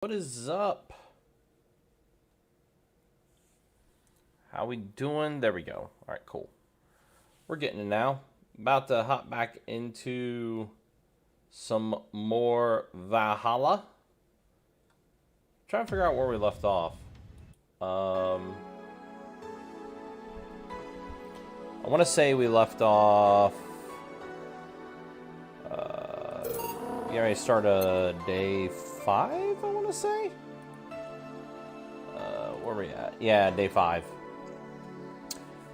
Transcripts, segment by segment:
What is up? How we doing? There we go. All right, cool. We're getting it now. About to hop back into some more Valhalla. Trying to figure out where we left off. I want to say we left off. You already started day 5, I want to say? Where are we at? Yeah, day 5.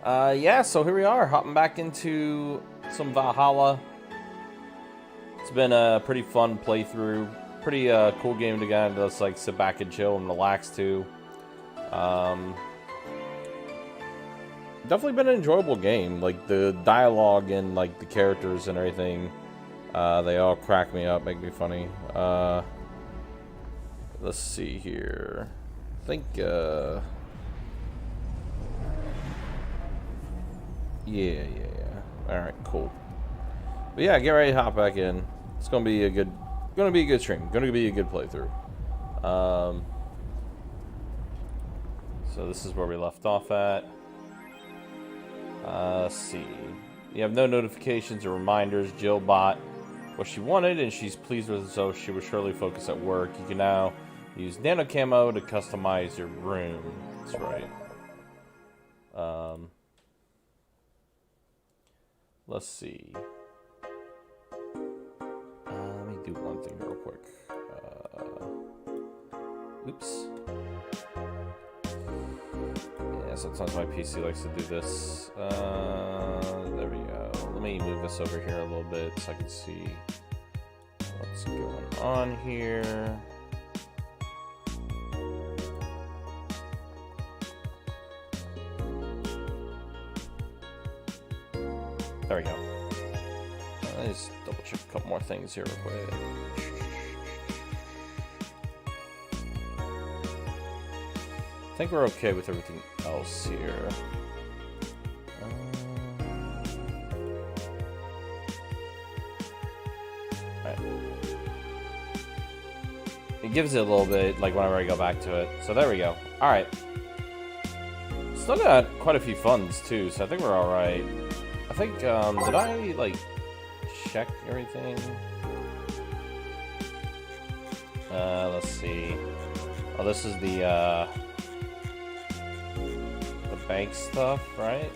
Yeah, so here we are, hopping back into some Valhalla. It's been a pretty fun playthrough. Pretty cool game to kind of just like sit back and chill and relax to. Definitely been an enjoyable game. Like the dialogue and like the characters and everything. They all crack me up, make me funny. Let's see here. I think, yeah. Alright, cool. But yeah, get ready to hop back in. It's gonna be a good stream. Gonna be a good playthrough. So this is where we left off at. Let's see. You have no notifications or reminders. Jill bought what she wanted, and she's pleased with it, so she will surely focus at work. You can now use nano camo to customize your room. That's right. Let's see. Let me do one thing real quick. Oops. Yeah, sometimes my PC likes to do this. There we go. Let me move this over here a little bit so I can see what's going on here. There we go. Let's double check a couple more things here real quick. I think we're okay with everything else here. Right. It gives it a little bit, like whenever I go back to it. So there we go. Alright. Still got quite a few funds too, so I think we're alright. I think, did I, like, check everything? Let's see. Oh, this is the bank stuff, right?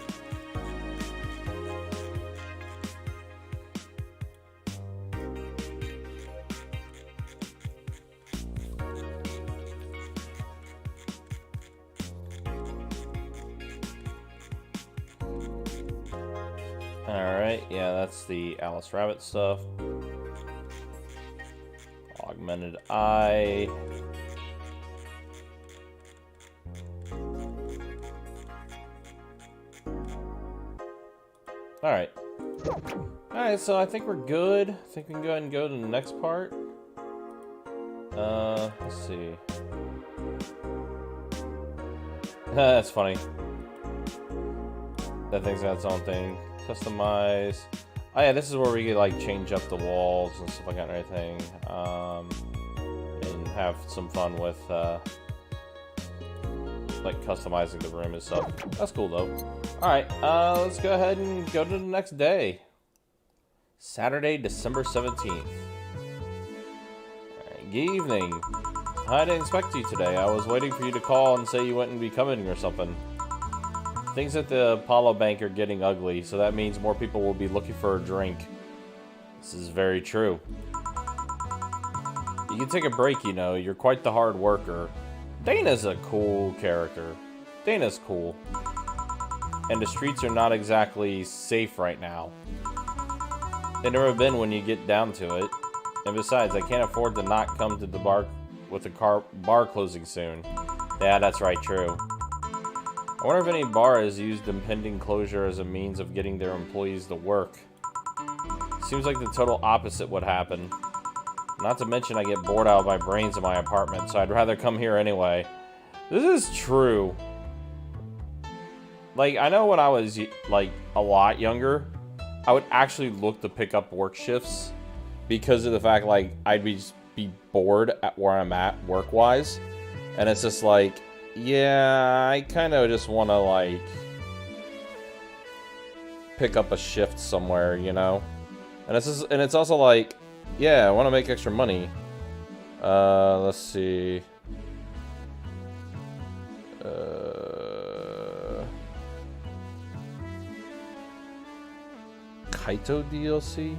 Alright, yeah, that's the Alice Rabbit stuff. Augmented eye. Alright. Alright, so I think we're good. I think we can go ahead and go to the next part. Let's see. That's funny. That thing's got its own thing. Customize. Oh yeah, this is where we could like change up the walls and stuff like that and everything. And have some fun with like customizing the room and stuff. That's cool though. Alright, let's go ahead and go to the next day. Saturday, December 17th. Alright, good evening. I didn't expect you today. I was waiting for you to call and say you wouldn't be coming or something. Things at the Apollo Bank are getting ugly, so that means more people will be looking for a drink. This is very true. You can take a break, you know. You're quite the hard worker. Dana's a cool character. Dana's cool. And the streets are not exactly safe right now. They've never been when you get down to it. And besides, I can't afford to not come to the bar with the bar closing soon. Yeah, that's right, true. I wonder if any bar has used impending closure as a means of getting their employees to work. Seems like the total opposite would happen. Not to mention I get bored out of my brains in my apartment, so I'd rather come here anyway. This is true. Like, I know when I was, like, a lot younger, I would actually look to pick up work shifts because of the fact, like, I'd be be bored at where I'm at work-wise. And it's just like, yeah, I kind of just want to, like, pick up a shift somewhere, you know? And it's also like, yeah, I want to make extra money. Let's see. Kaito DLC?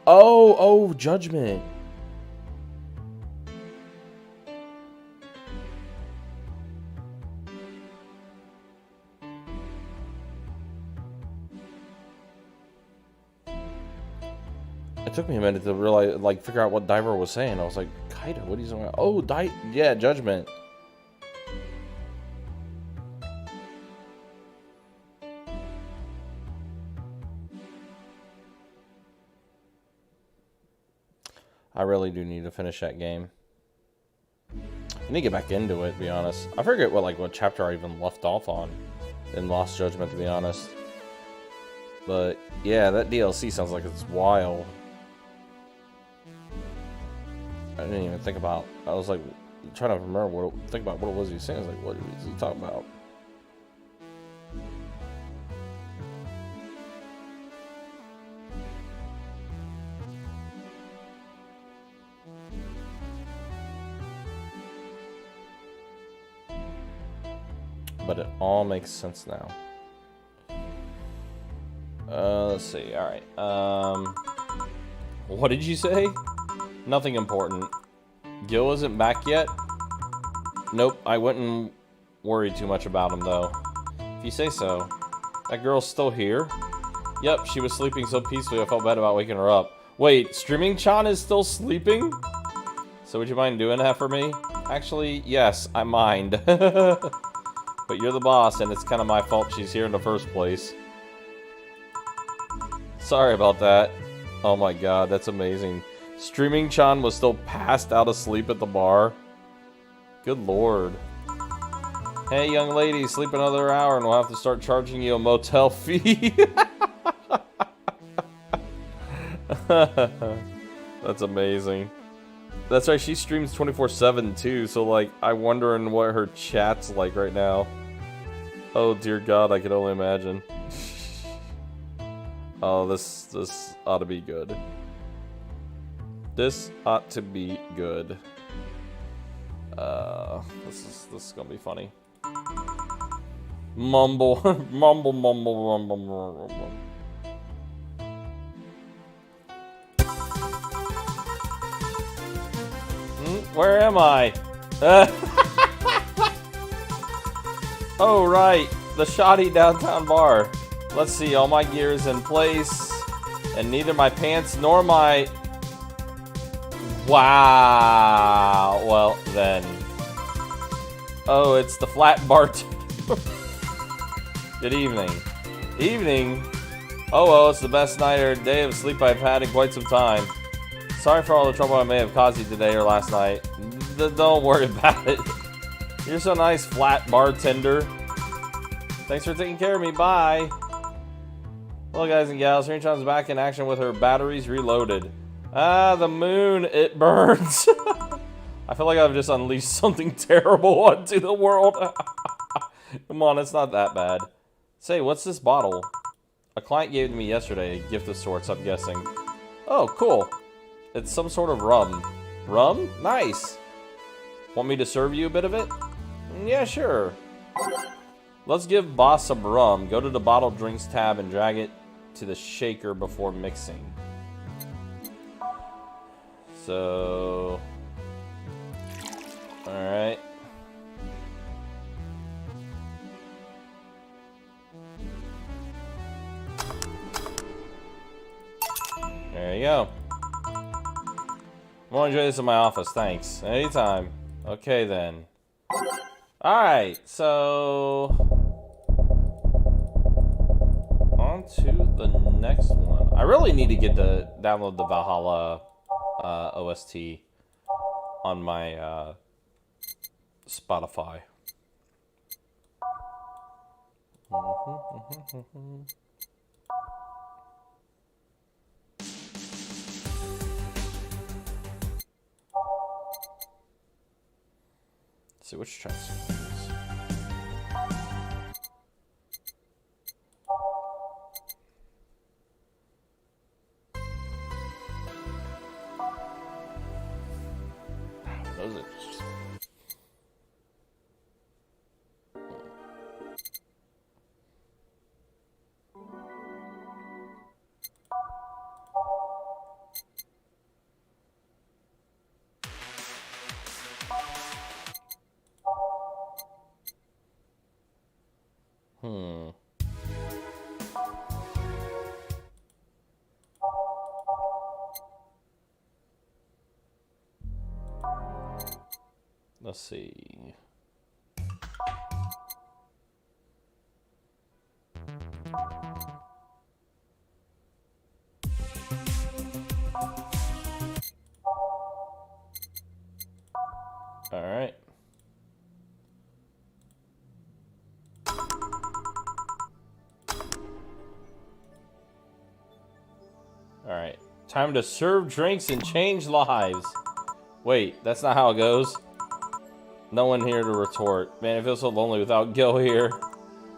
Oh, Judgment. It took me a minute to realize, like, figure out what Diver was saying. I was like, Kaito, what are you saying? Oh, yeah, Judgment. I really do need to finish that game. I need to get back into it, to be honest. I forget what chapter I even left off on in Lost Judgment, to be honest. But yeah, that DLC sounds like it's wild. I didn't even think about. I was like trying to remember what it was he was saying. I was like, what is he talking about? But it all makes sense now. Let's see. All right. What did you say? Nothing important. Gil isn't back yet? Nope, I wouldn't worry too much about him, though. If you say so. That girl's still here? Yep, she was sleeping so peacefully I felt bad about waking her up. Wait, Streaming-chan is still sleeping? So would you mind doing that for me? Actually, yes, I mind. But you're the boss, and it's kind of my fault she's here in the first place. Sorry about that. Oh my god, that's amazing. Streaming-chan was still passed out asleep at the bar. Good lord. Hey, young lady, sleep another hour and we'll have to start charging you a motel fee. That's amazing. That's right, she streams 24/7 too, so like, I'm wondering what her chat's like right now. Oh dear god, I can only imagine. Oh, this ought to be good. This ought to be good. This is gonna be funny. Mumble, mumble, mumble, mumble, mumble. Where am I? Oh right, the shoddy downtown bar. Let's see, all my gear is in place, and neither my pants nor my... Wow. Well, then. Oh, it's the flat bartender. Good evening. Evening? Oh, well, it's the best night or day of sleep I've had in quite some time. Sorry for all the trouble I may have caused you today or last night. Don't worry about it. You're so nice, flat bartender. Thanks for taking care of me. Bye. Well, guys and gals, Rinchon's back in action with her batteries reloaded. Ah, the moon, it burns. I feel like I've just unleashed something terrible onto the world. Come on, it's not that bad. Say, what's this bottle? A client gave it to me yesterday, a gift of sorts, I'm guessing. Oh, cool. It's some sort of rum. Rum? Nice. Want me to serve you a bit of it? Yeah, sure. Let's give boss some rum. Go to the bottled drinks tab and drag it to the shaker before mixing. So, alright. There you go. I'm gonna enjoy this in my office, thanks. Anytime. Okay then. Alright, so... on to the next one. I really need to get to download the Valhalla OST on my Spotify. Let's see which transfer. Those are just... Let's see. All right. All right. Time to serve drinks and change lives. Wait, that's not how it goes. No one here to retort. Man, it feels so lonely without Gil here.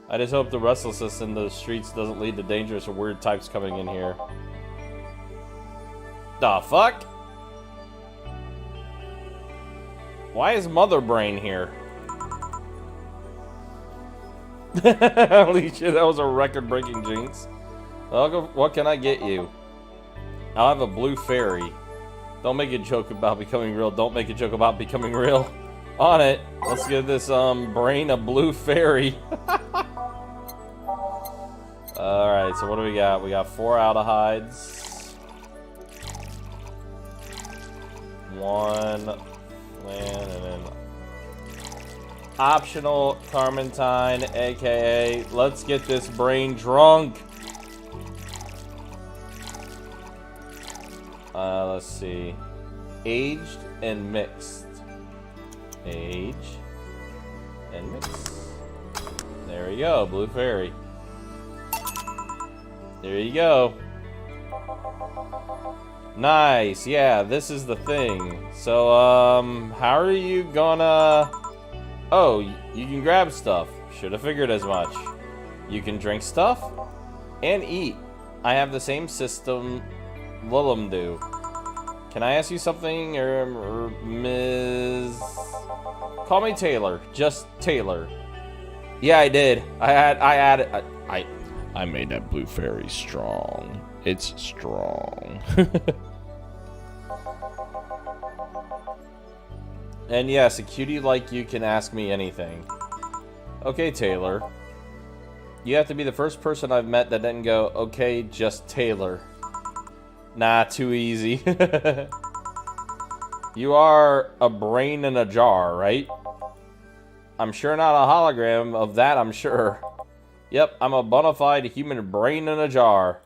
I just hope the restlessness in the streets doesn't lead to dangerous or weird types coming in here. The fuck? Why is Mother Brain here? Holy shit, that was a record-breaking jinx. What can I get you? I'll have a blue fairy. Don't make a joke about becoming real. Don't make a joke about becoming real. On it. Let's give this brain a blue fairy. Alright, so what do we got? We got 4 aldehydes. 1 land, and then optional Carmentine, aka let's get this brain drunk. Let's see. Aged and mixed. Age and mix. There we go, blue fairy. There you go. Nice, yeah, this is the thing. So, how are you gonna... Oh, you can grab stuff. Should have figured as much. You can drink stuff and eat. I have the same system Lillum do. Can I ask you something, or Ms... Call me Taylor. Just Taylor. Yeah, I did. I made that blue fairy strong. It's strong. And yes, a cutie like you can ask me anything. Okay, Taylor. You have to be the first person I've met that didn't go, okay, just Taylor. Nah, too easy. You are a brain in a jar, right? I'm sure not a hologram of that, I'm sure. Yep, I'm a bona fide human brain in a jar.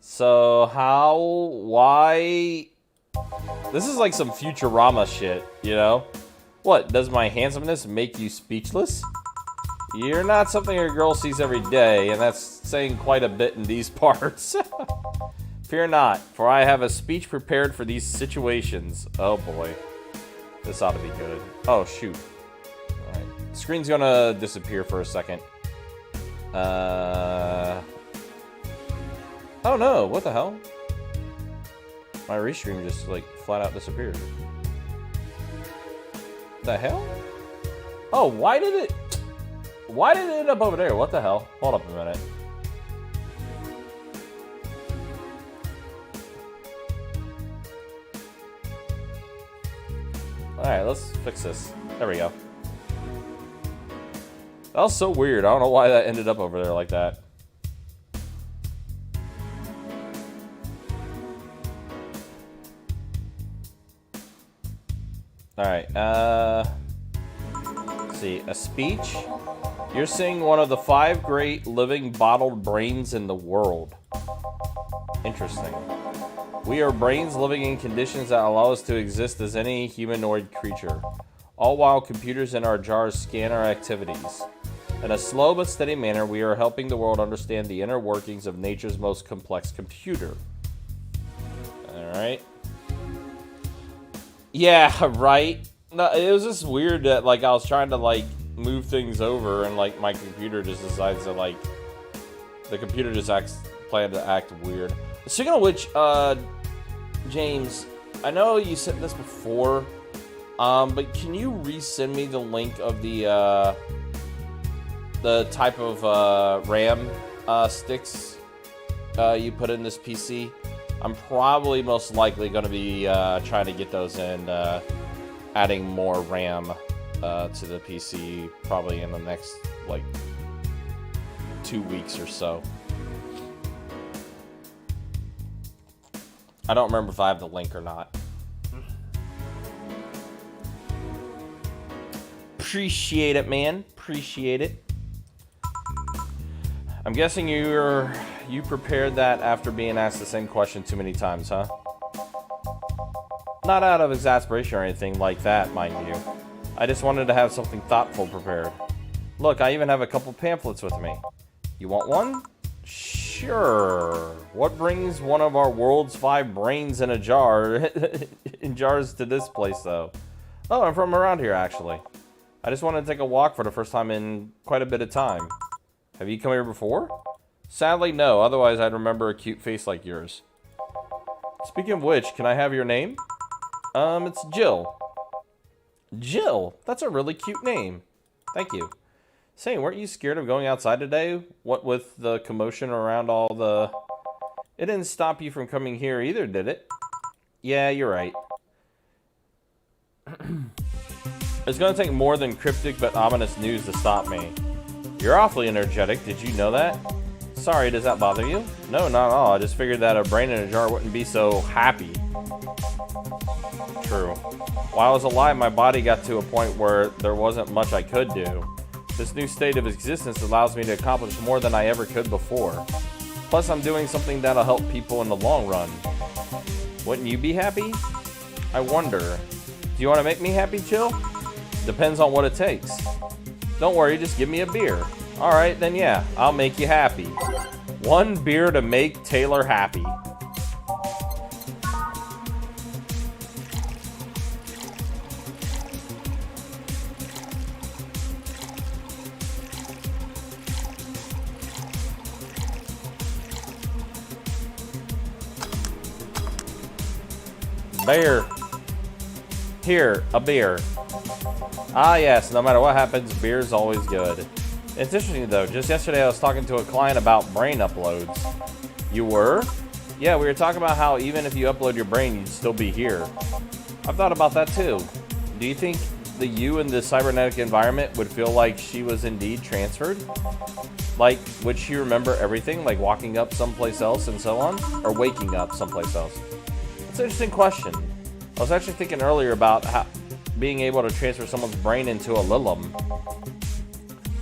So, how? Why? This is like some Futurama shit, you know? What, does my handsomeness make you speechless? You're not something a girl sees every day, and that's saying quite a bit in these parts. Fear not, for I have a speech prepared for these situations. Oh boy. This ought to be good. Oh, shoot. Alright. Screen's gonna disappear for a second. Oh no, what the hell? My restream just, like, flat out disappeared. The hell? Oh, why did it end up over there? What the hell? Hold up a minute. Alright, let's fix this. There we go. That was so weird. I don't know why that ended up over there like that. Alright, let's see. A speech? You're seeing one of the 5 great living bottled brains in the world. Interesting. We are brains living in conditions that allow us to exist as any humanoid creature, all while computers in our jars scan our activities. In a slow but steady manner, we are helping the world understand the inner workings of nature's most complex computer. Alright. Yeah, right? No, it was just weird that, like, I was trying to, like, move things over and, like, my computer just decides to, like... The computer just planned to act weird. Speaking of which, James, I know you sent this before, but can you resend me the link of the type of RAM sticks you put in this PC? I'm probably most likely going to be trying to get those and adding more RAM to the PC probably in the next, like, 2 weeks or so. I don't remember if I have the link or not. Appreciate it, man. Appreciate it. I'm guessing you prepared that after being asked the same question too many times, huh? Not out of exasperation or anything like that, mind you. I just wanted to have something thoughtful prepared. Look, I even have a couple pamphlets with me. You want one? Sure. What brings one of our world's 5 brains in a jar, in jars to this place, though? Oh, I'm from around here, actually. I just wanted to take a walk for the first time in quite a bit of time. Have you come here before? Sadly, no. Otherwise, I'd remember a cute face like yours. Speaking of which, can I have your name? It's Jill. Jill? That's a really cute name. Thank you. Say, weren't you scared of going outside today? What with the commotion around all the... It didn't stop you from coming here either, did it? Yeah, you're right. It's going to take more than cryptic but ominous news to stop me. You're awfully energetic. Did you know that? Sorry, does that bother you? No, not at all. I just figured that a brain in a jar wouldn't be so happy. True. While I was alive, my body got to a point where there wasn't much I could do. This new state of existence allows me to accomplish more than I ever could before. Plus, I'm doing something that'll help people in the long run. Wouldn't you be happy? I wonder. Do you want to make me happy, Jill? Depends on what it takes. Don't worry, just give me a beer. Alright, then yeah, I'll make you happy. 1 beer to make Taylor happy. Beer. Here, a beer. Ah, yes, no matter what happens, beer's always good. It's interesting, though. Just yesterday, I was talking to a client about brain uploads. You were? Yeah, we were talking about how even if you upload your brain, you'd still be here. I've thought about that, too. Do you think the you in the cybernetic environment would feel like she was indeed transferred? Like, would she remember everything, like walking up someplace else and so on? Or waking up someplace else? That's an interesting question. I was actually thinking earlier about how being able to transfer someone's brain into a Lilum.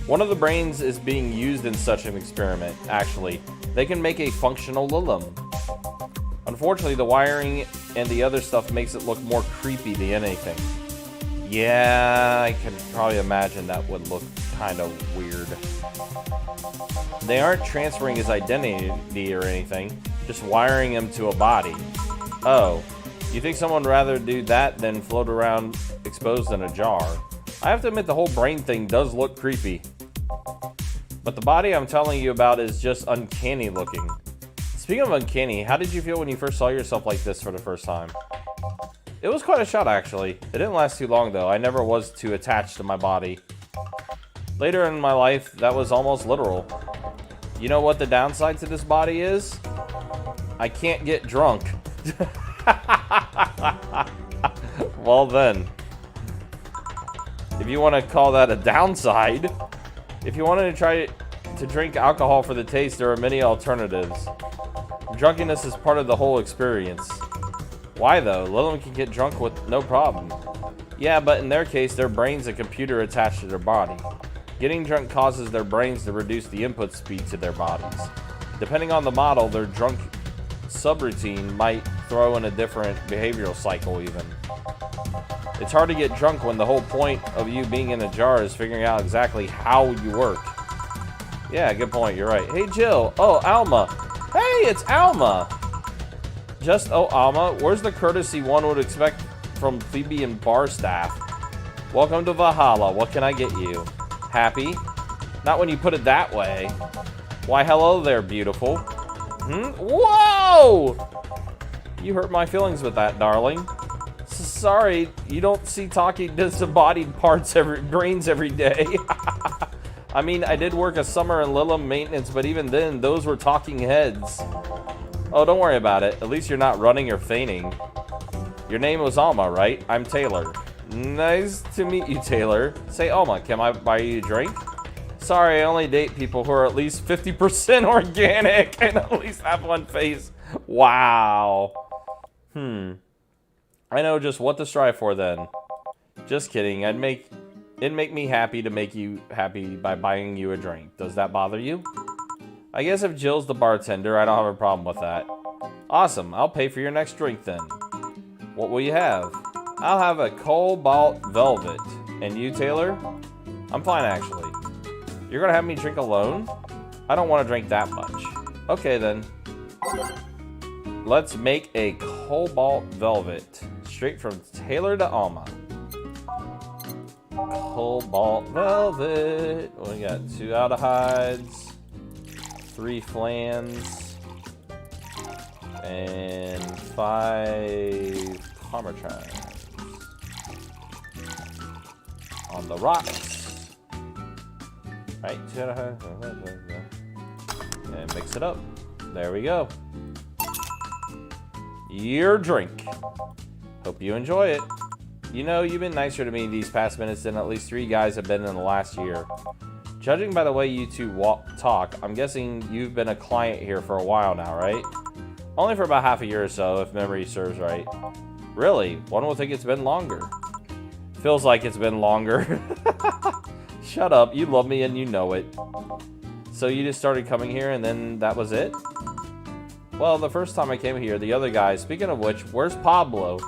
One of the brains is being used in such an experiment, actually. They can make a functional Lilum. Unfortunately, the wiring and the other stuff makes it look more creepy than anything. Yeah, I can probably imagine that would look kind of weird. They aren't transferring his identity or anything, just wiring him to a body. Oh, you think someone would rather do that than float around exposed in a jar? I have to admit the whole brain thing does look creepy. But the body I'm telling you about is just uncanny looking. Speaking of uncanny, how did you feel when you first saw yourself like this for the first time? It was quite a shot, actually. It didn't last too long, though. I never was too attached to my body. Later in my life, that was almost literal. You know what the downside to this body is? I can't get drunk. Well then, if you want to call that a downside, if you wanted to try to drink alcohol for the taste, there are many alternatives. Drunkenness is part of the whole experience. Why though? Lilum can get drunk with no problem. Yeah, but in their case, their brain's a computer attached to their body. Getting drunk causes their brains to reduce the input speed to their bodies. Depending on the model, their drunk subroutine might throw in a different behavioral cycle even. It's hard to get drunk when the whole point of you being in a jar is figuring out exactly how you work. Yeah, good point. You're right. Hey, Jill. Oh, Alma. Hey, it's Alma. Oh, Alma, where's the courtesy one would expect from plebeian bar staff? Welcome to Valhalla. What can I get you? Happy? Not when you put it that way. Why, hello there, beautiful. Whoa! You hurt my feelings with that, darling. Sorry, you don't see talking disembodied brains every day. I mean, I did work a summer in Lillum maintenance, but even then, those were talking heads. Oh, don't worry about it. At least you're not running or fainting. Your name was Alma, right? I'm Taylor. Nice to meet you, Taylor. Say, Alma, can I buy you a drink? Sorry, I only date people who are at least 50% organic and at least have one face. Wow. I know just what to strive for then. Just kidding. It'd make me happy to make you happy by buying you a drink. Does that bother you? I guess if Jill's the bartender, I don't have a problem with that. Awesome. I'll pay for your next drink then. What will you have? I'll have a Cobalt Velvet. And you, Taylor? I'm fine, actually. You're gonna have me drink alone? I don't want to drink that much. Okay, then. Let's make a Cobalt Velvet. Straight from Taylor to Alma. Cobalt Velvet. We got 2 Aldehydes, 3 Flans, and 5 Parmetrans. On the rocks. Right, 2 Aldehydes. And mix it up. There we go. Your drink. Hope you enjoy it. You know, you've been nicer to me these past minutes than at least 3 guys have been in the last year. Judging by the way you two talk, I'm guessing you've been a client here for a while now, right? Only for about half a year or so, if memory serves right. Really? One will think it's been longer. Feels like it's been longer. Shut up, you love me and you know it. So you just started coming here and then that was it? Well, the first time I came here, the other guy, speaking of which, where's Pablo?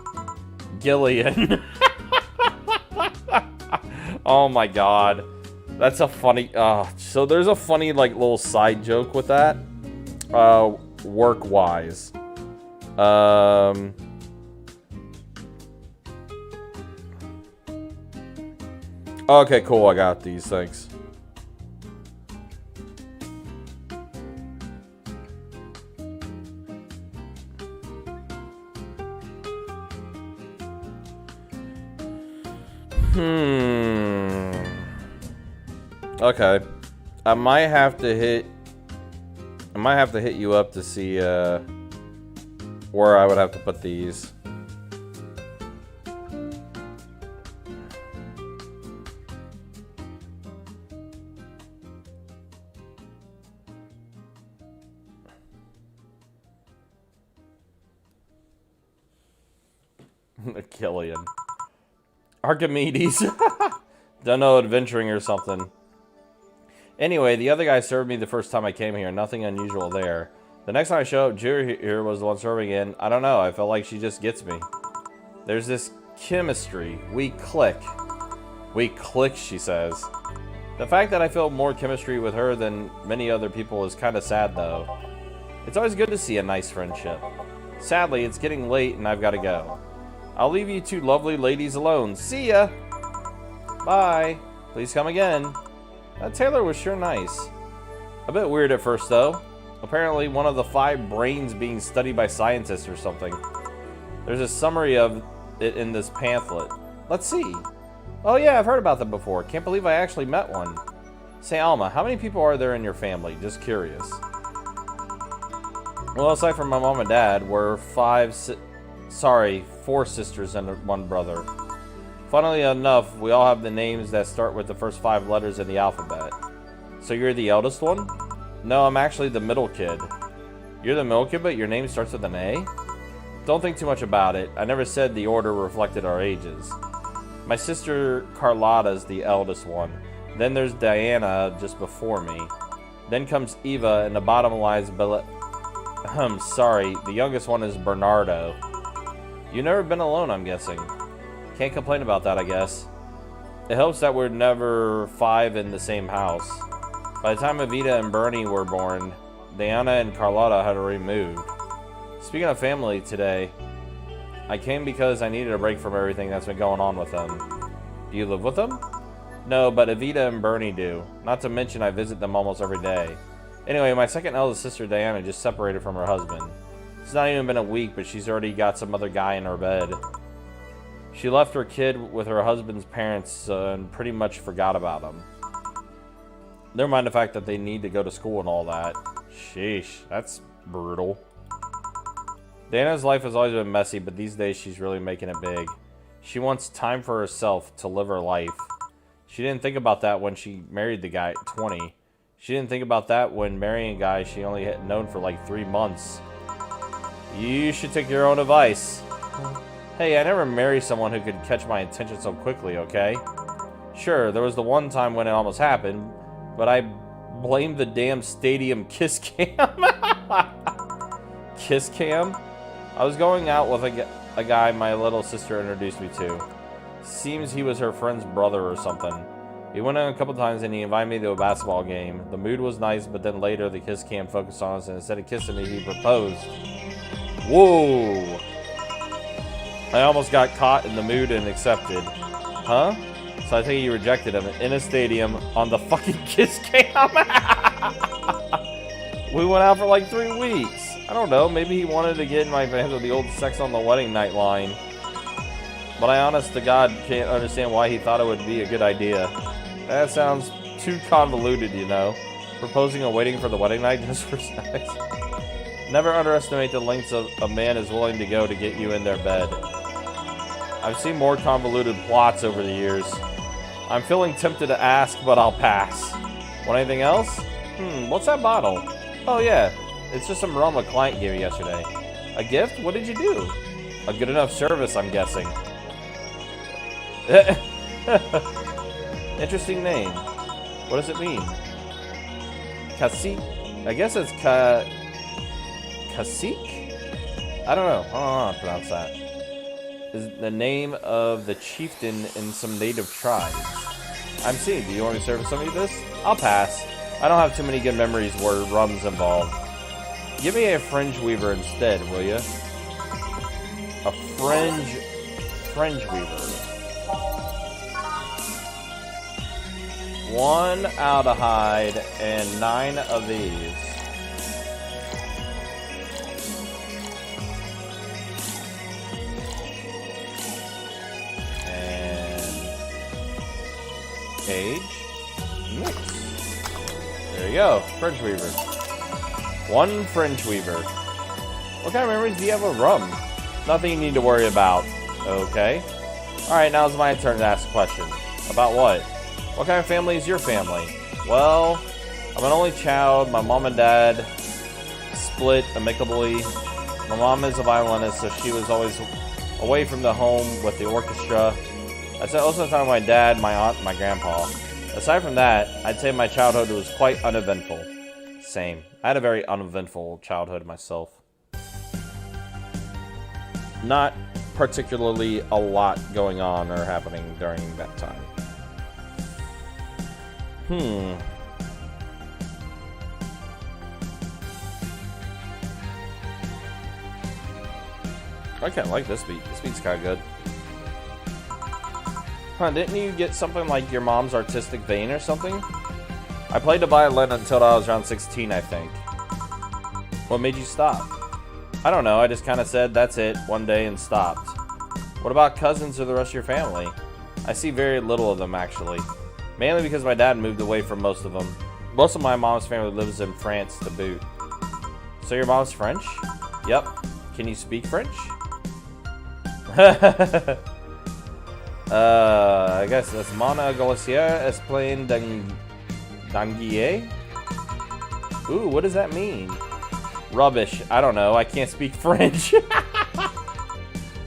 Gillian. Oh my god. That's a funny, so there's a funny, like, little side joke with that. Work-wise. Okay, cool, I got these, thanks. Okay. I might have to hit you up to see where I would have to put these. Killian. Archimedes. Don't know, adventuring or something. Anyway, the other guy served me the first time I came here. Nothing unusual there. The next time I showed up, Jury here was the one serving in. I don't know. I felt like she just gets me. There's this chemistry. We click. We click, she says. The fact that I feel more chemistry with her than many other people is kind of sad, though. It's always good to see a nice friendship. Sadly, it's getting late and I've got to go. I'll leave you 2 lovely ladies alone. See ya! Bye. Please come again. Taylor was sure nice. A bit weird at first, though. Apparently one of the 5 brains being studied by scientists or something. There's a summary of it in this pamphlet. Let's see. Oh yeah, I've heard about them before. Can't believe I actually met one. Say, Alma, how many people are there in your family? Just curious. Well, aside from my mom and dad, we're 4 sisters and 1 brother. Funnily enough, we all have the names that start with the first 5 letters in the alphabet. So you're the eldest one? No, I'm actually the middle kid. You're the middle kid, but your name starts with an A? Don't think too much about it. I never said the order reflected our ages. My sister Carlotta's the eldest one. Then there's Diana just before me. Then comes Eva, and the bottom lies the youngest one is Bernardo. You've never been alone, I'm guessing. Can't complain about that, I guess. It helps that we're never 5 in the same house. By the time Evita and Bernie were born, Diana and Carlotta had already moved. Speaking of family today, I came because I needed a break from everything that's been going on with them. Do you live with them? No, but Evita and Bernie do. Not to mention I visit them almost every day. Anyway, my second eldest sister Diana just separated from her husband. It's not even been a week, but she's already got some other guy in her bed. She left her kid with her husband's parents and pretty much forgot about him. Never mind the fact that they need to go to school and all that. Sheesh, that's brutal. Diana's life has always been messy, but these days she's really making it big. She wants time for herself to live her life. She didn't think about that when she married the guy at 20. She didn't think about that when marrying a guy she only had known for like 3 months. You should take your own advice. Hey, I never married someone who could catch my attention so quickly, okay? Sure, there was the one time when it almost happened, but I blamed the damn stadium kiss cam. Kiss cam? I was going out with a guy my little sister introduced me to. Seems he was her friend's brother or something. We went out a couple times and he invited me to a basketball game. The mood was nice, but then later the kiss cam focused on us and instead of kissing me, he proposed. Whoa! I almost got caught in the mood and accepted. Huh? So I think he rejected him in a stadium on the fucking kiss cam. We went out for like 3 weeks. I don't know, maybe he wanted to get in my hands with the old sex on the wedding night line. But I honest to God can't understand why he thought it would be a good idea. That sounds too convoluted, you know. Proposing and waiting for the wedding night just for sex. Never underestimate the lengths a man is willing to go to get you in their bed. I've seen more convoluted plots over the years. I'm feeling tempted to ask, but I'll pass. Want anything else? What's that bottle? Oh yeah, it's just some rum a client gave me yesterday. A gift? What did you do? A good enough service, I'm guessing. Interesting name. What does it mean? Cacique? I guess it's Cacique? I don't know how to pronounce that. Is the name of the chieftain in some native tribes. I'm seeing. Do you want me to serve somebody this? I'll pass. I don't have too many good memories where rum's involved. Give me a fringe weaver instead, will you? A fringe weaver. 1 aldehyde and 9 of these. And age. Mix. There you go. Fringe weaver. 1 fringe weaver. What kind of memories do you have of rum? Nothing you need to worry about. Okay. Alright, now it's my turn to ask a question. About what? What kind of family is your family? Well, I'm an only child. My mom and dad split amicably. My mom is a violinist, so she was always away from the home with the orchestra. I spent most of the time with my dad, my aunt, and my grandpa. Aside from that, I'd say my childhood was quite uneventful. Same. I had a very uneventful childhood myself. Not particularly a lot going on or happening during that time. I kind of like this beat. This beat's kind of good. Huh, didn't you get something like your mom's artistic vein or something? I played the violin until I was around 16, I think. What made you stop? I don't know, I just kind of said that's it one day and stopped. What about cousins or the rest of your family? I see very little of them, actually. Mainly because my dad moved away from most of them. Most of my mom's family lives in France to boot. So your mom's French? Yep. Can you speak French? I guess that's Mana Gaussier Esplain Dangier? Ooh, what does that mean? Rubbish. I don't know. I can't speak French.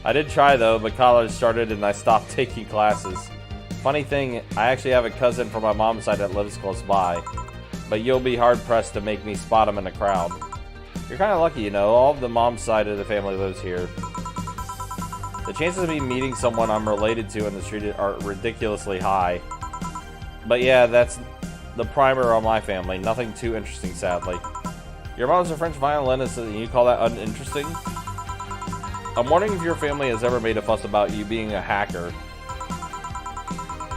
I did try though, but college started and I stopped taking classes. Funny thing, I actually have a cousin from my mom's side that lives close by, but you'll be hard-pressed to make me spot him in a crowd. You're kind of lucky, you know, all of the mom's side of the family lives here. The chances of me meeting someone I'm related to in the street are ridiculously high. But yeah, that's the primer on my family. Nothing too interesting, sadly. Your mom's a French violinist and you call that uninteresting? I'm wondering if your family has ever made a fuss about you being a hacker.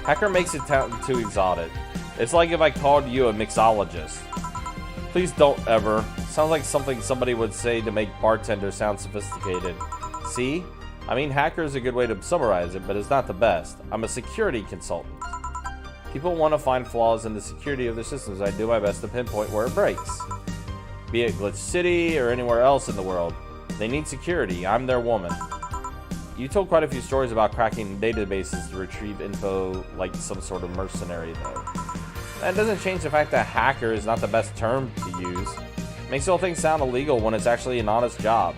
Hacker makes it too exotic. It's like if I called you a mixologist. Please don't ever. Sounds like something somebody would say to make bartender sound sophisticated. See? I mean, hacker is a good way to summarize it, but it's not the best. I'm a security consultant. People want to find flaws in the security of their systems. I do my best to pinpoint where it breaks. Be it Glitch City or anywhere else in the world. They need security. I'm their woman. You told quite a few stories about cracking databases to retrieve info like some sort of mercenary, though. That doesn't change the fact that hacker is not the best term to use. Makes the whole thing sound illegal when it's actually an honest job.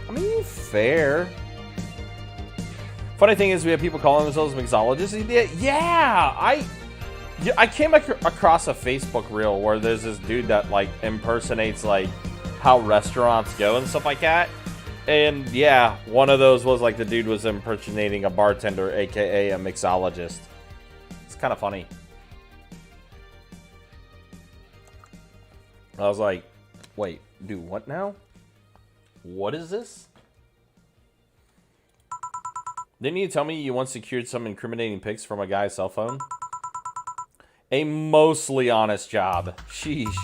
I mean, fair. Funny thing is, we have people calling themselves mixologists. Yeah, I came across a Facebook reel where there's this dude that like impersonates like how restaurants go and stuff like that. And yeah, one of those was like the dude was impersonating a bartender, aka a mixologist. It's kind of funny. I was like, wait, do what now? What is this? Didn't you tell me you once secured some incriminating pics from a guy's cell phone? A mostly honest job. Sheesh.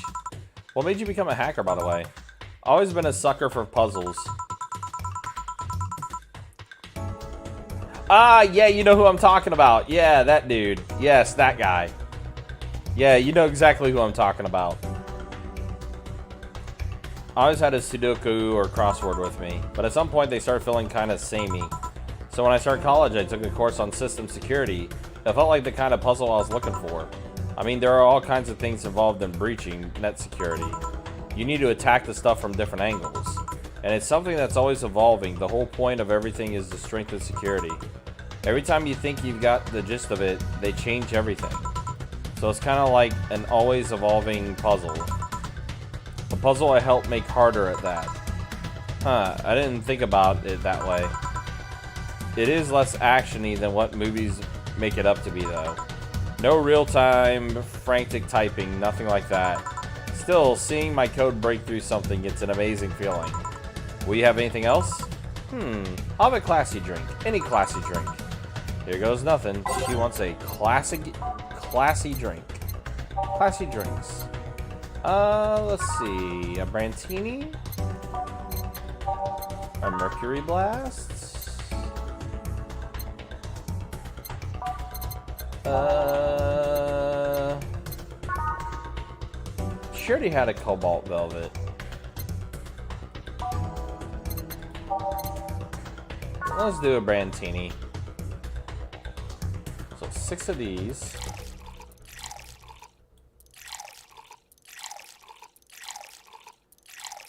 What made you become a hacker, by the way? Always been a sucker for puzzles. Ah, yeah, you know who I'm talking about. Yeah, that dude. Yes, that guy. Yeah, you know exactly who I'm talking about. I always had a Sudoku or crossword with me, but at some point they started feeling kind of samey. So when I started college, I took a course on system security. It felt like the kind of puzzle I was looking for. I mean, there are all kinds of things involved in breaching net security. You need to attack the stuff from different angles. And it's something that's always evolving. The whole point of everything is to strengthen security. Every time you think you've got the gist of it, they change everything. So it's kind of like an always evolving puzzle. A puzzle I help make harder at that. Huh, I didn't think about it that way. It is less actiony than what movies make it up to be, though. No real-time, frantic typing, nothing like that. Still, seeing my code break through something gets an amazing feeling. Will you have anything else? I'll have a classy drink. Any classy drink. Here goes nothing. She wants a classy drink. Classy drinks. Let's see. A Brantini. A Mercury Blast. She already had a Cobalt Velvet. Let's do a Brantini. So 6 of these.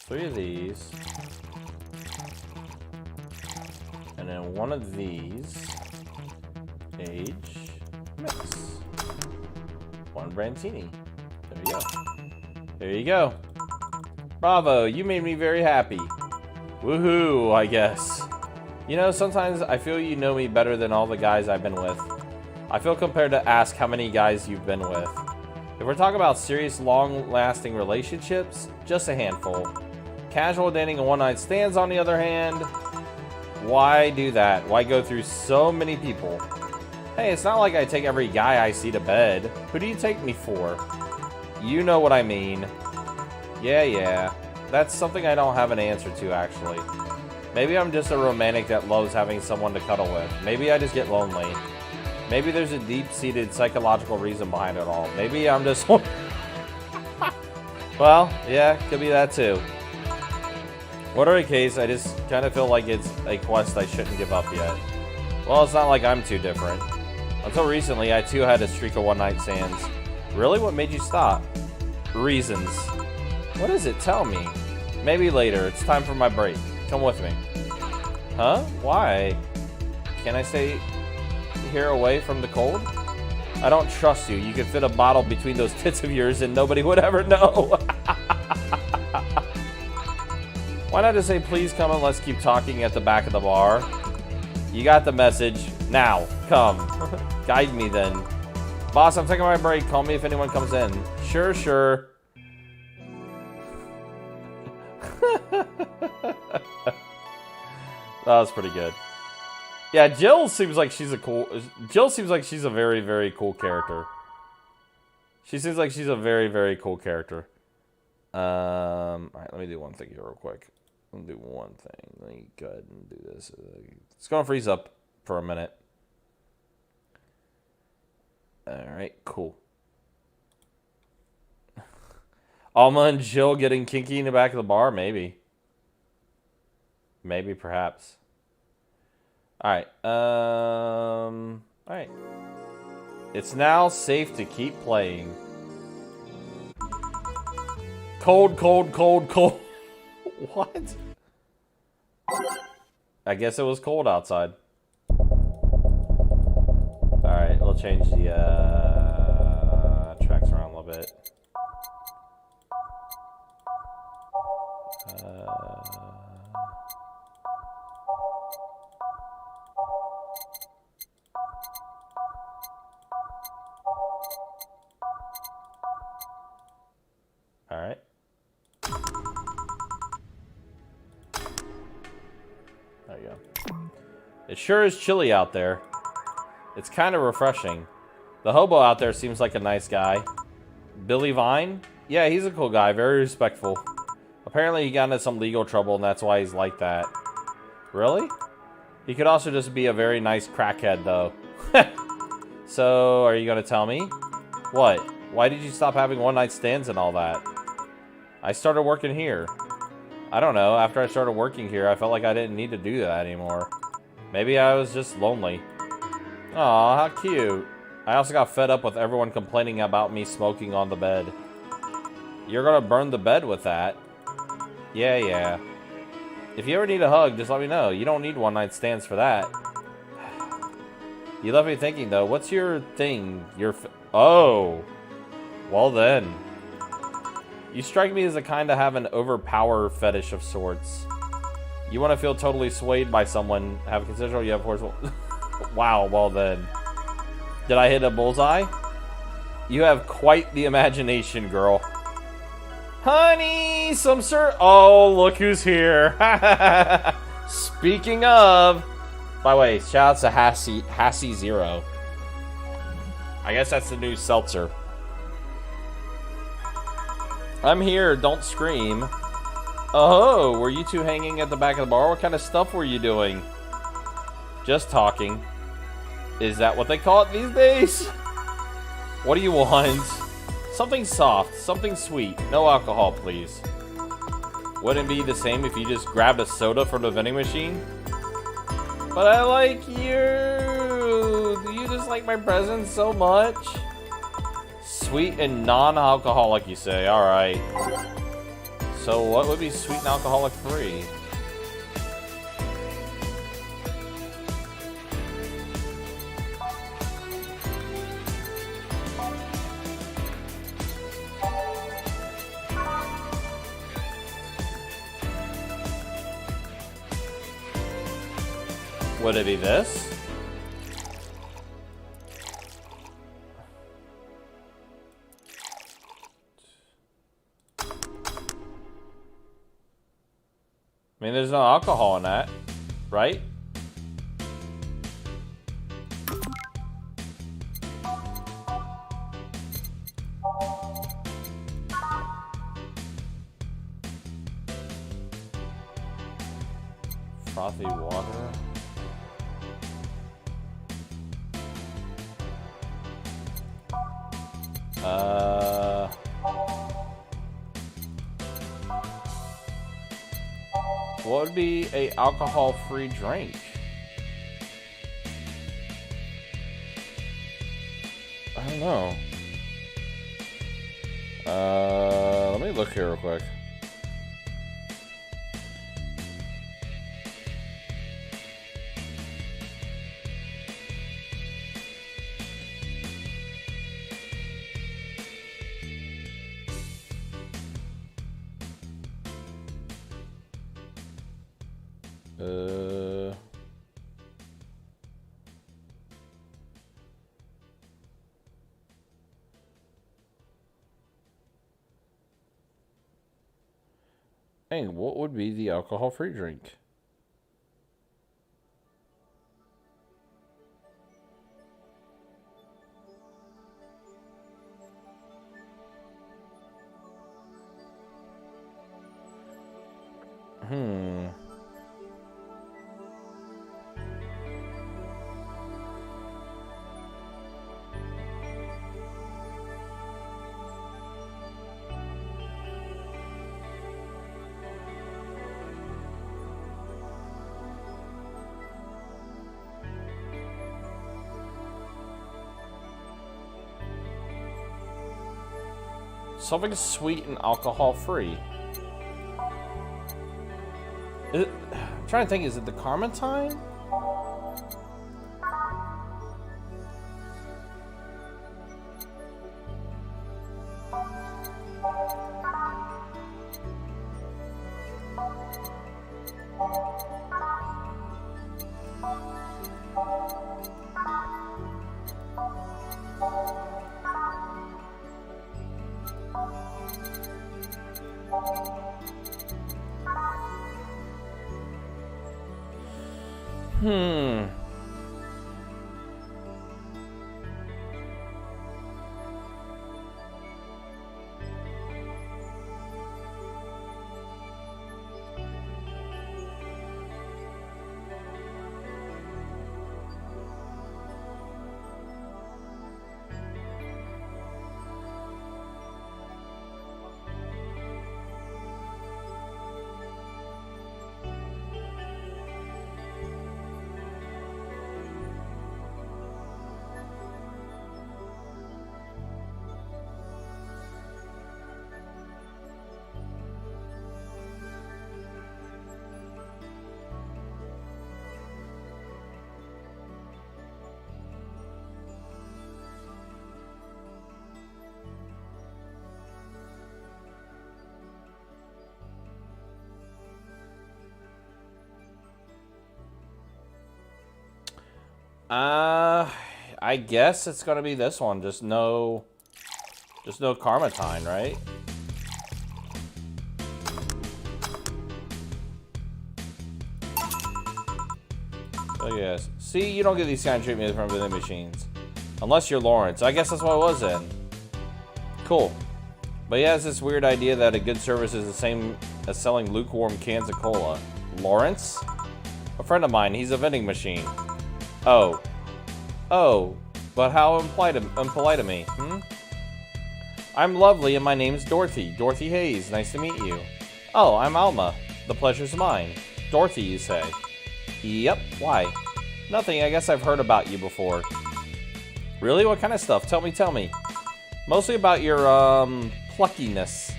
3 of these. And then 1 of these. Age. Mix. 1 Brantini. There you go. There you go. Bravo, you made me very happy. Woohoo, I guess. You know, sometimes I feel you know me better than all the guys I've been with. I feel compared to ask how many guys you've been with. If we're talking about serious, long-lasting relationships, just a handful. Casual dating and one-night stands, on the other hand, why do that? Why go through so many people? Hey, it's not like I take every guy I see to bed. Who do you take me for? You know what I mean. Yeah. That's something I don't have an answer to, actually. Maybe I'm just a romantic that loves having someone to cuddle with. Maybe I just get lonely. Maybe there's a deep-seated psychological reason behind it all. Maybe I'm just... Well, yeah, could be that too. Whatever the case, I just kind of feel like it's a quest I shouldn't give up yet. Well, it's not like I'm too different. Until recently, I too had a streak of one-night stands. Really? What made you stop? Reasons. What is it? Tell me. Maybe later. It's time for my break. Come with me. Huh? Why? Can I stay here away from the cold? I don't trust you. You could fit a bottle between those tits of yours and nobody would ever know. Why not just say, please come and let's keep talking at the back of the bar? You got the message. Now, come. Guide me then. Boss, I'm taking my break. Call me if anyone comes in. Sure, sure. That was pretty good. Yeah, Jill seems like she's a very, very cool character. She seems like she's a very, very cool character. Alright, let me do one thing here real quick. Let me do one thing. Let me go ahead and do this. It's gonna freeze up for a minute. Alright, cool. Alma and Jill getting kinky in the back of the bar? Maybe. Maybe, perhaps. Alright, alright. It's now safe to keep playing. Cold, cold, cold, cold. What? I guess it was cold outside. Alright, we'll change the tracks around a little bit. Alright. There you go. It sure is chilly out there. It's kind of refreshing. The hobo out there seems like a nice guy. Billy Vine? Yeah, he's a cool guy. Very respectful. Apparently he got into some legal trouble and that's why he's like that. Really? He could also just be a very nice crackhead, though. So, are you going to tell me? What? Why did you stop having one-night stands and all that? I started working here. I don't know. After I started working here, I felt like I didn't need to do that anymore. Maybe I was just lonely. Aw, how cute. I also got fed up with everyone complaining about me smoking on the bed. You're gonna burn the bed with that? Yeah. If you ever need a hug, just let me know. You don't need one-night stands for that. You left me thinking, though. What's your thing? Oh. Well then. You strike me as the kind to have an overpower fetish of sorts. You want to feel totally swayed by someone, have considerable, you have force. Wow, well then. Did I hit a bullseye? You have quite the imagination, girl. Honey, some sir. Oh, look who's here. Speaking of. By the way, shout out to Hassie Zero. I guess that's the new seltzer. I'm here, don't scream. Oh, were you two hanging at the back of the bar? What kind of stuff were you doing? Just talking. Is that what they call it these days? What do you want? Something soft, something sweet. No alcohol, please. Wouldn't it be the same if you just grabbed a soda from the vending machine? But I like you. Do you just like my presents so much? Sweet and non-alcoholic, you say. Alright. So what would be sweet and alcoholic free? Would it be this? I mean, there's no alcohol in that, right? Frothy water. What would be a alcohol-free drink? I don't know. Let me look here real quick. Uh... Hey, what would be the alcohol-free drink? Something sweet and alcohol-free. I'm trying to think, is it the Carmentine? I guess it's gonna be this one. Just no Carmentine, right? So yes. See, you don't get these kind of treatments from vending machines. Unless you're Lawrence. I guess that's what it was then. Cool. But he has this weird idea that a good service is the same as selling lukewarm cans of cola. Lawrence? A friend of mine, he's a vending machine. Oh. Oh, but how impolite of me, I'm lovely and my name's Dorothy. Dorothy Hayes, nice to meet you. Oh, I'm Alma. The pleasure's mine. Dorothy, you say? Yep, why? Nothing, I guess I've heard about you before. Really? What kind of stuff? Tell me. Mostly about your, pluckiness.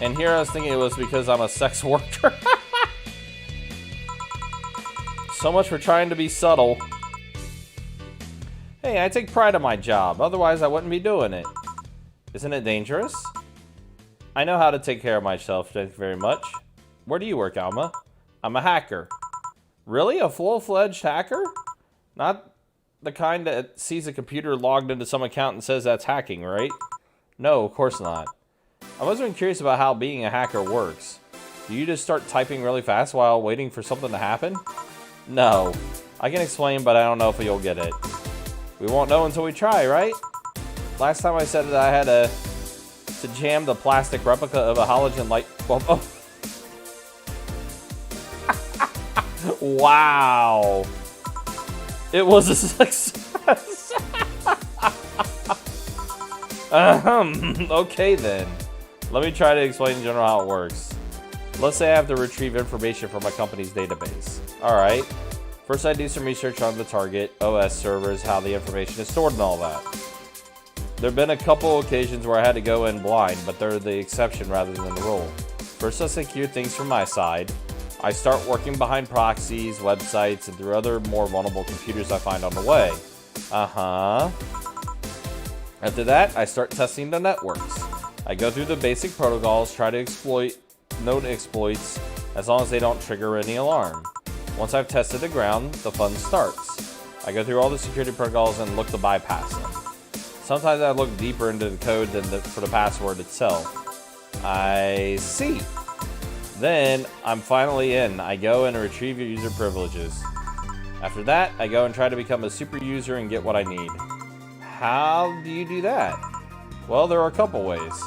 And here I was thinking it was because I'm a sex worker. So much for trying to be subtle. Hey, I take pride in my job. Otherwise, I wouldn't be doing it. Isn't it dangerous? I know how to take care of myself, thank you very much. Where do you work, Alma? I'm a hacker. Really? A full-fledged hacker? Not the kind that sees a computer logged into some account and says that's hacking, right? No, of course not. I was curious about how being a hacker works. Do you just start typing really fast while waiting for something to happen? No. I can explain, but I don't know if you'll get it. We won't know until we try, right? Last time I said that I had to jam the plastic replica of a halogen light bulb. Oh. Wow. It was a success. Okay then. Let me try to explain in general how it works. Let's say I have to retrieve information from my company's database. Alright. First I do some research on the target, OS servers, how the information is stored and all that. There have been a couple occasions where I had to go in blind, but they're the exception rather than the rule. First I secure things from my side. I start working behind proxies, websites, and through other more vulnerable computers I find on the way. After that, I start testing the networks. I go through the basic protocols, try to exploit known exploits, as long as they don't trigger any alarm. Once I've tested the ground, the fun starts. I go through all the security protocols and look to bypass them. Sometimes I look deeper into the code than for the password itself. I see. Then, I'm finally in. I go and retrieve your user privileges. After that, I go and try to become a super user and get what I need. How do you do that? Well, there are a couple ways.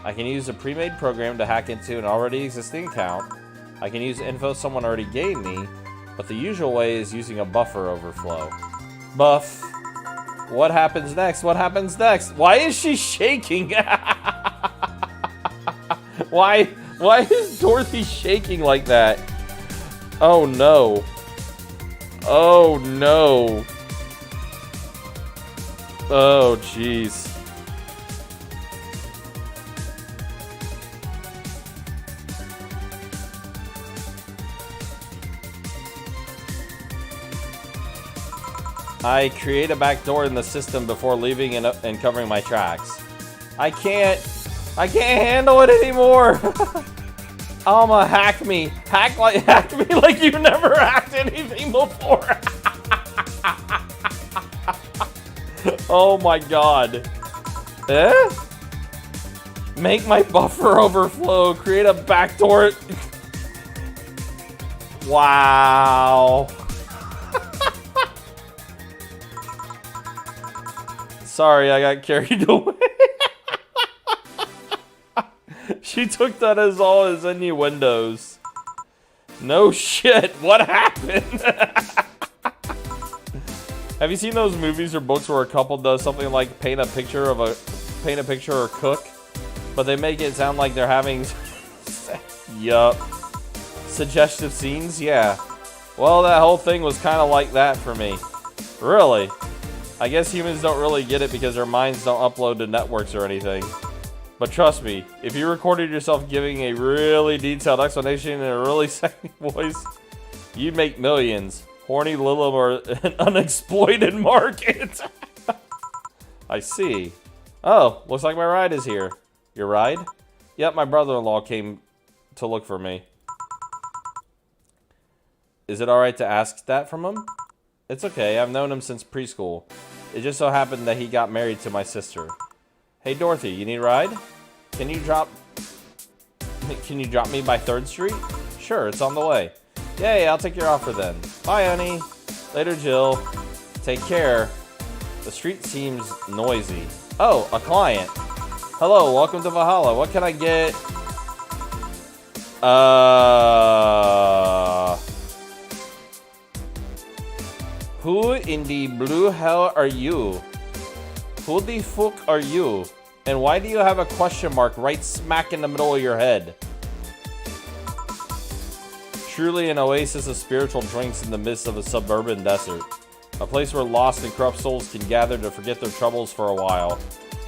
I can use a pre-made program to hack into an already existing account. I can use info someone already gave me, but the usual way is using a buffer overflow. Buff. What happens next? What happens next? Why is she shaking? Why is Dorothy shaking like that? Oh no. Oh no. Oh jeez. I create a backdoor in the system before leaving and covering my tracks. I can't handle it anymore. Alma, hack me. Hack me like you've never hacked anything before. Oh my god. Make my buffer overflow. Create a backdoor. Wow. Sorry, I got carried away. She took that as all as innuendos. No shit, what happened? Have you seen those movies or books where a couple does something like paint a picture or cook, but they make it sound like they're having yup. Suggestive scenes? Yeah. Well, that whole thing was kind of like that for me. Really? I guess humans don't really get it because their minds don't upload to networks or anything. But trust me, if you recorded yourself giving a really detailed explanation in a really sexy voice, you'd make millions. Horny Lilum or an unexploited market. I see. Oh, looks like my ride is here. Your ride? Yep, my brother-in-law came to look for me. Is it alright to ask that from him? It's okay, I've known him since preschool. It just so happened that he got married to my sister. Hey Dorothy, you need a ride? Can you drop me by 3rd Street? Sure, it's on the way. Yay, I'll take your offer then. Bye, honey. Later, Jill. Take care. The street seems noisy. Oh, a client. Hello, welcome to Valhalla. What can I get? Who in the blue hell are you? Who the fuck are you? And why do you have a question mark right smack in the middle of your head? Truly an oasis of spiritual drinks in the midst of a suburban desert. A place where lost and corrupt souls can gather to forget their troubles for a while.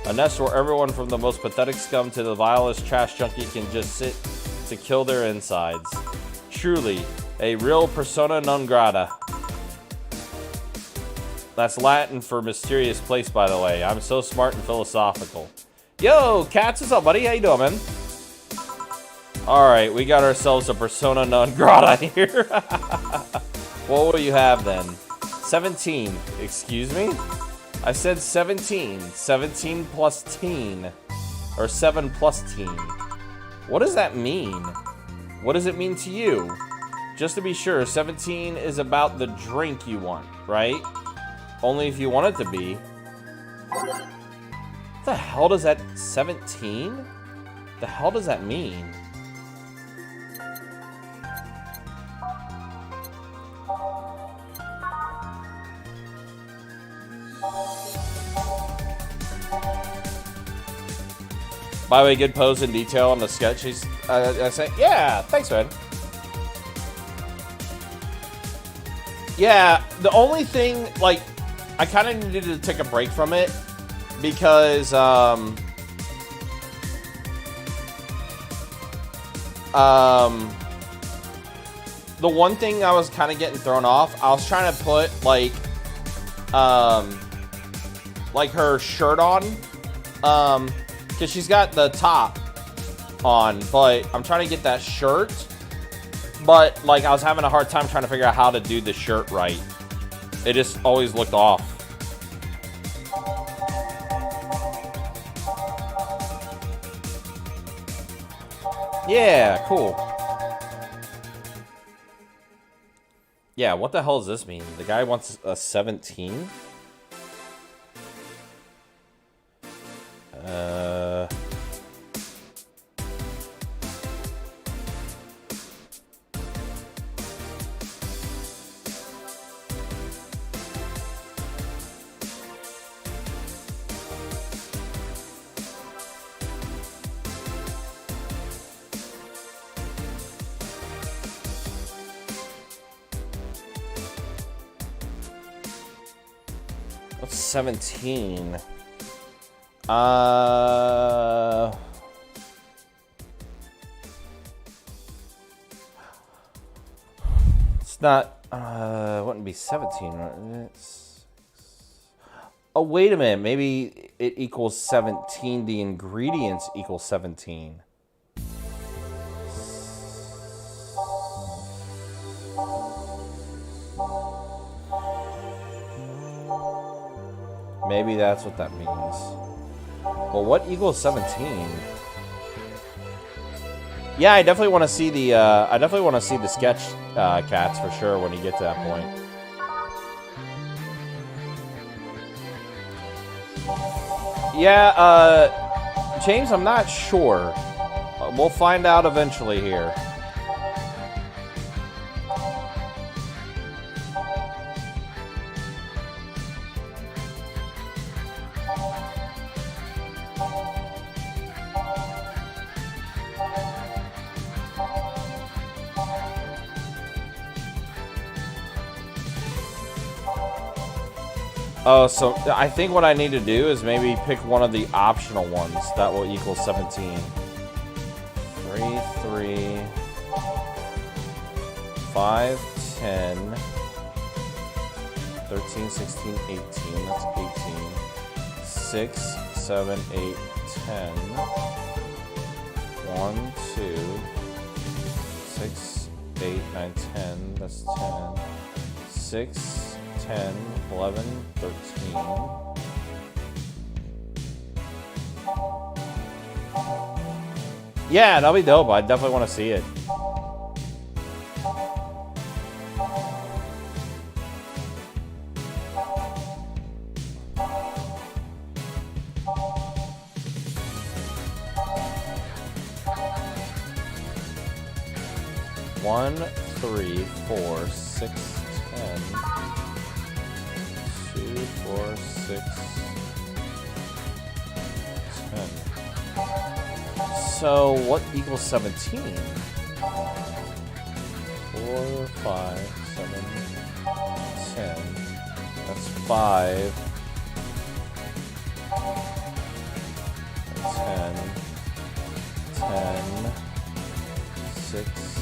A nest where everyone from the most pathetic scum to the vilest trash junkie can just sit to kill their insides. Truly, a real persona non grata. That's Latin for mysterious place, by the way. I'm so smart and philosophical. Yo, Cats, what's up, buddy? How you doing, man? Alright, we got ourselves a persona non grata here. What will you have, then? 17. Excuse me? I said 17. 17 plus teen. Or 7 plus teen. What does that mean? What does it mean to you? Just to be sure, 17 is about the drink you want, right? Only if you want it to be. What the hell does that 17? The hell does that mean? By the way, good pose and detail on the sketch. I say, yeah, thanks, man. Yeah, the only thing, like, I kind of needed to take a break from it because, the one thing I was kind of getting thrown off, I was trying to put, like her shirt on, because she's got the top on, but I'm trying to get that shirt But, like, I was having a hard time trying to figure out how to do the shirt right. It just always looked off. Yeah, cool. Yeah, what the hell does this mean? The guy wants a 17? What's 17? It's not, it wouldn't be 17, right? Oh, wait a minute. Maybe it equals 17. The ingredients equal 17. Maybe that's what that means. Well, what equals 17? Yeah, I definitely want to see the. I definitely want to see the sketch cats for sure when you get to that point. Yeah, James, I'm not sure. We'll find out eventually here. Oh, so I think what I need to do is maybe pick one of the optional ones that will equal 17. 3, 3, 5, 10, 13, 16, 18. That's 18. 6, 7, 8, 10. 1, 2, 6, 8, 9, 10. That's 10. 6, 10, 11, 13. Yeah, that'll be dope. I definitely want to see it. One, 3, 4, 6, 10. 2, 4, 6, 10. So, what equals 17? 4, 5, 7, 10. That's 5. 10. 10. 6.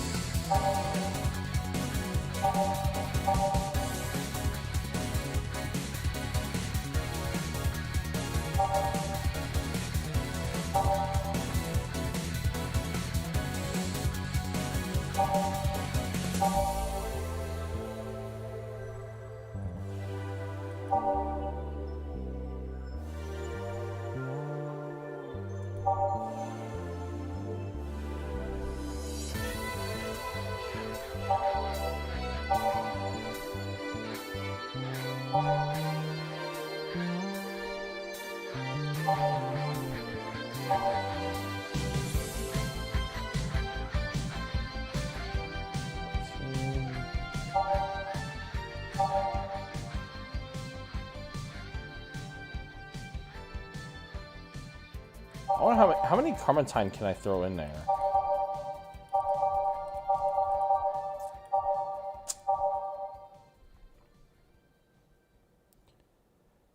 I wonder how many Carmentine can I throw in there?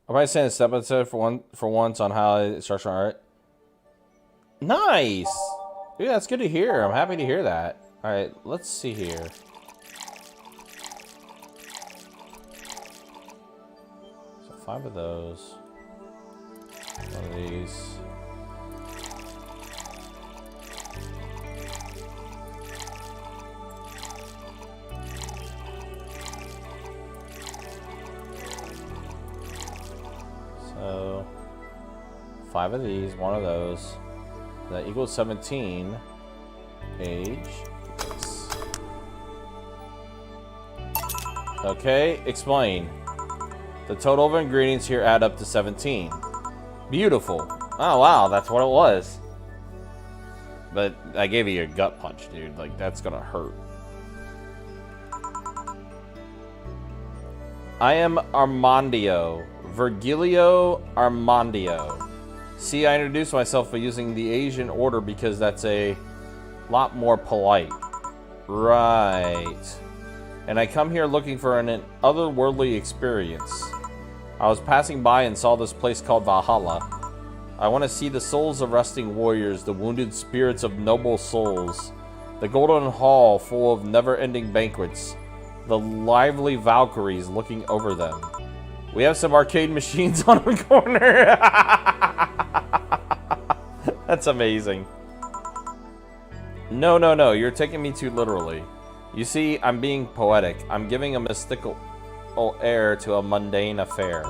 I'm probably saying a step episode for once on how it starts on art. Nice! Dude, that's good to hear. I'm happy to hear that. Alright, let's see here. So 5 of those. One of these. 5 of these, 1 of those. That equals 17. Age. Yes. Okay, explain. The total of ingredients here add up to 17. Beautiful. Oh, wow, that's what it was. But I gave you a gut punch, dude. Like, that's gonna hurt. I am Armandio. Virgilio Armandio. See, I introduced myself by using the Asian order because that's a lot more polite. Right. And I come here looking for an otherworldly experience. I was passing by and saw this place called Valhalla. I want to see the souls of resting warriors, the wounded spirits of noble souls, the golden hall full of never-ending banquets, the lively Valkyries looking over them. We have some arcade machines on the corner. That's amazing. No, you're taking me too literally. You see, I'm being poetic. I'm giving a mystical air to a mundane affair.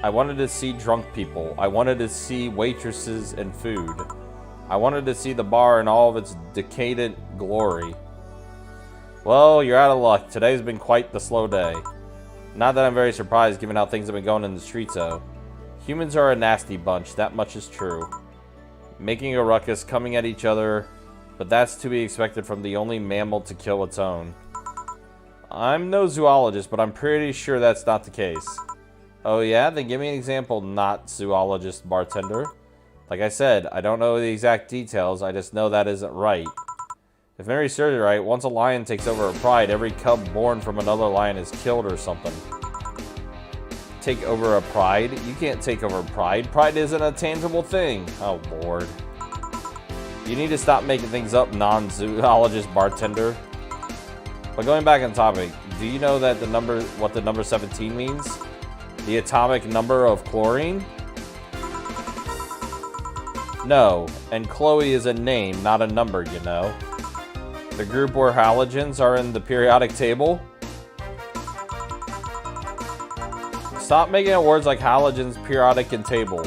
I wanted to see drunk people. I wanted to see waitresses and food. I wanted to see the bar in all of its decadent glory. Well, you're out of luck. Today's been quite the slow day. Not that I'm very surprised given how things have been going in the streets, though. Humans are a nasty bunch, that much is true. Making a ruckus, coming at each other, but that's to be expected from the only mammal to kill its own. I'm no zoologist, but I'm pretty sure that's not the case. Oh yeah? Then give me an example, not zoologist bartender. Like I said, I don't know the exact details, I just know that isn't right. If memory serves right, once a lion takes over a pride, every cub born from another lion is killed or something. Take over a pride? You can't take over pride. Pride isn't a tangible thing. Oh, Lord. You need to stop making things up, non-zoologist bartender. But going back on topic, do you know that what the number 17 means? The atomic number of chlorine? No, and Chloe is a name, not a number, you know. The group where halogens are in the periodic table? Stop making up words like halogens, periodic, and table.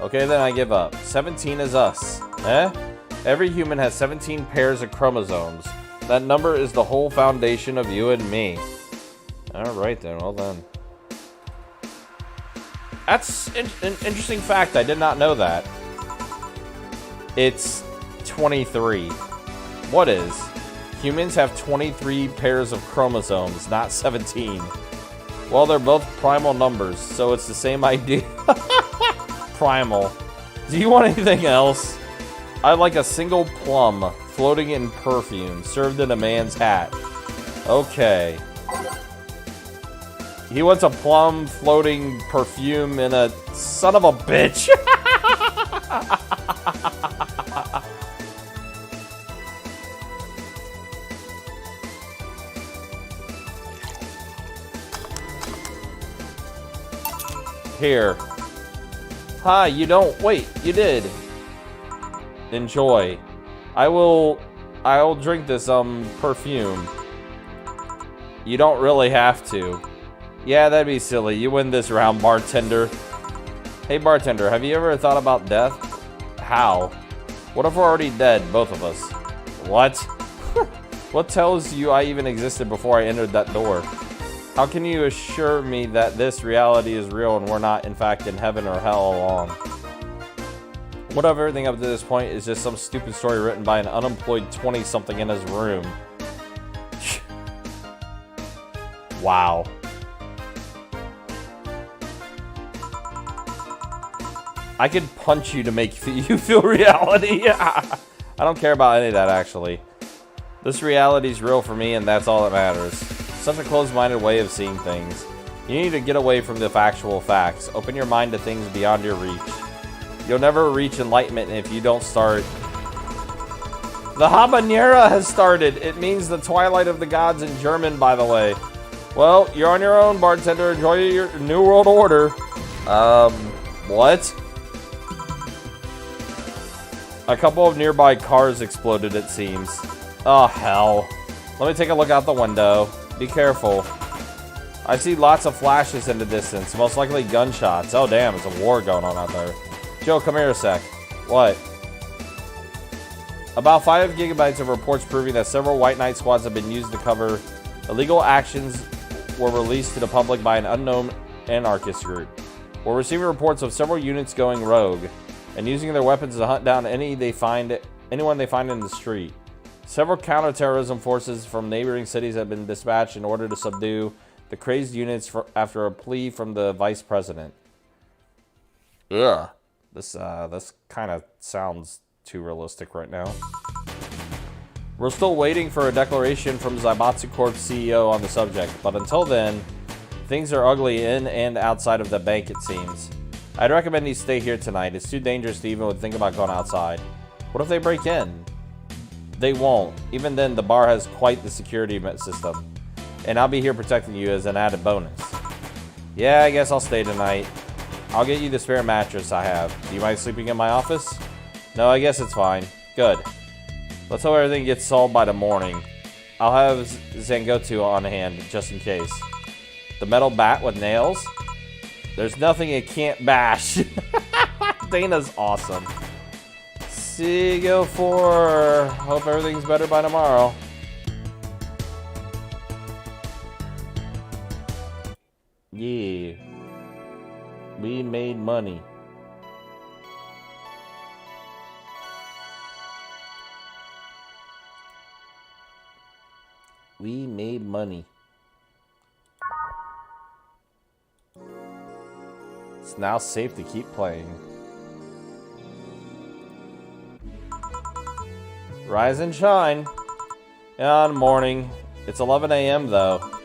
Okay, then I give up. 17 is us. Eh? Every human has 17 pairs of chromosomes. That number is the whole foundation of you and me. Alright then, well then. That's an interesting fact. I did not know that. It's 23. What is? Humans have 23 pairs of chromosomes, not 17. Well, they're both primal numbers, so it's the same idea. Primal. Do you want anything else? I'd like a single plum floating in perfume served in a man's hat. Okay. He wants a plum floating perfume in a... Son of a bitch! Here. Hi, you don't... Wait, you did. Enjoy. I'll drink this, perfume. You don't really have to. Yeah, that'd be silly. You win this round, bartender. Hey, bartender, have you ever thought about death? How? What if we're already dead, both of us? What? What tells you I even existed before I entered that door? How can you assure me that this reality is real and we're not, in fact, in heaven or hell all along? What if everything up to this point is just some stupid story written by an unemployed 20-something in his room? Wow. I could punch you to make you feel reality. I don't care about any of that, actually. This reality is real for me, and that's all that matters. Such a closed-minded way of seeing things. You need to get away from the factual facts. Open your mind to things beyond your reach. You'll never reach enlightenment if you don't start. The habanera has started. It means the twilight of the gods in German, by the way. Well, you're on your own, bartender. Enjoy your New World Order. What? A couple of nearby cars exploded, it seems. Oh, hell. Let me take a look out the window. Be careful. I see lots of flashes in the distance, most likely gunshots. Oh, damn, it's a war going on out there. Joe, come here a sec. What? About 5 gigabytes of reports proving that several White Knight squads have been used to cover illegal actions were released to the public by an unknown anarchist group. We're receiving reports of several units going rogue and using their weapons to hunt down anyone they find in the street. Several counterterrorism forces from neighboring cities have been dispatched in order to subdue the crazed units after a plea from the vice president. Ugh. This kind of sounds too realistic right now. We're still waiting for a declaration from Zaibatsu Corp's CEO on the subject, but until then, things are ugly in and outside of the bank, it seems. I'd recommend you stay here tonight. It's too dangerous to even think about going outside. What if they break in? They won't. Even then, the bar has quite the security system. And I'll be here protecting you as an added bonus. Yeah, I guess I'll stay tonight. I'll get you the spare mattress I have. Do you mind sleeping in my office? No, I guess it's fine. Good. Let's hope everything gets solved by the morning. I'll have Zangoto on hand, just in case. The metal bat with nails? There's nothing it can't bash. Dana's awesome. See you go for. Hope everything's better by tomorrow. Yeah. We made money. We made money. It's now safe to keep playing. Rise and shine. On morning. It's 11 a.m. though.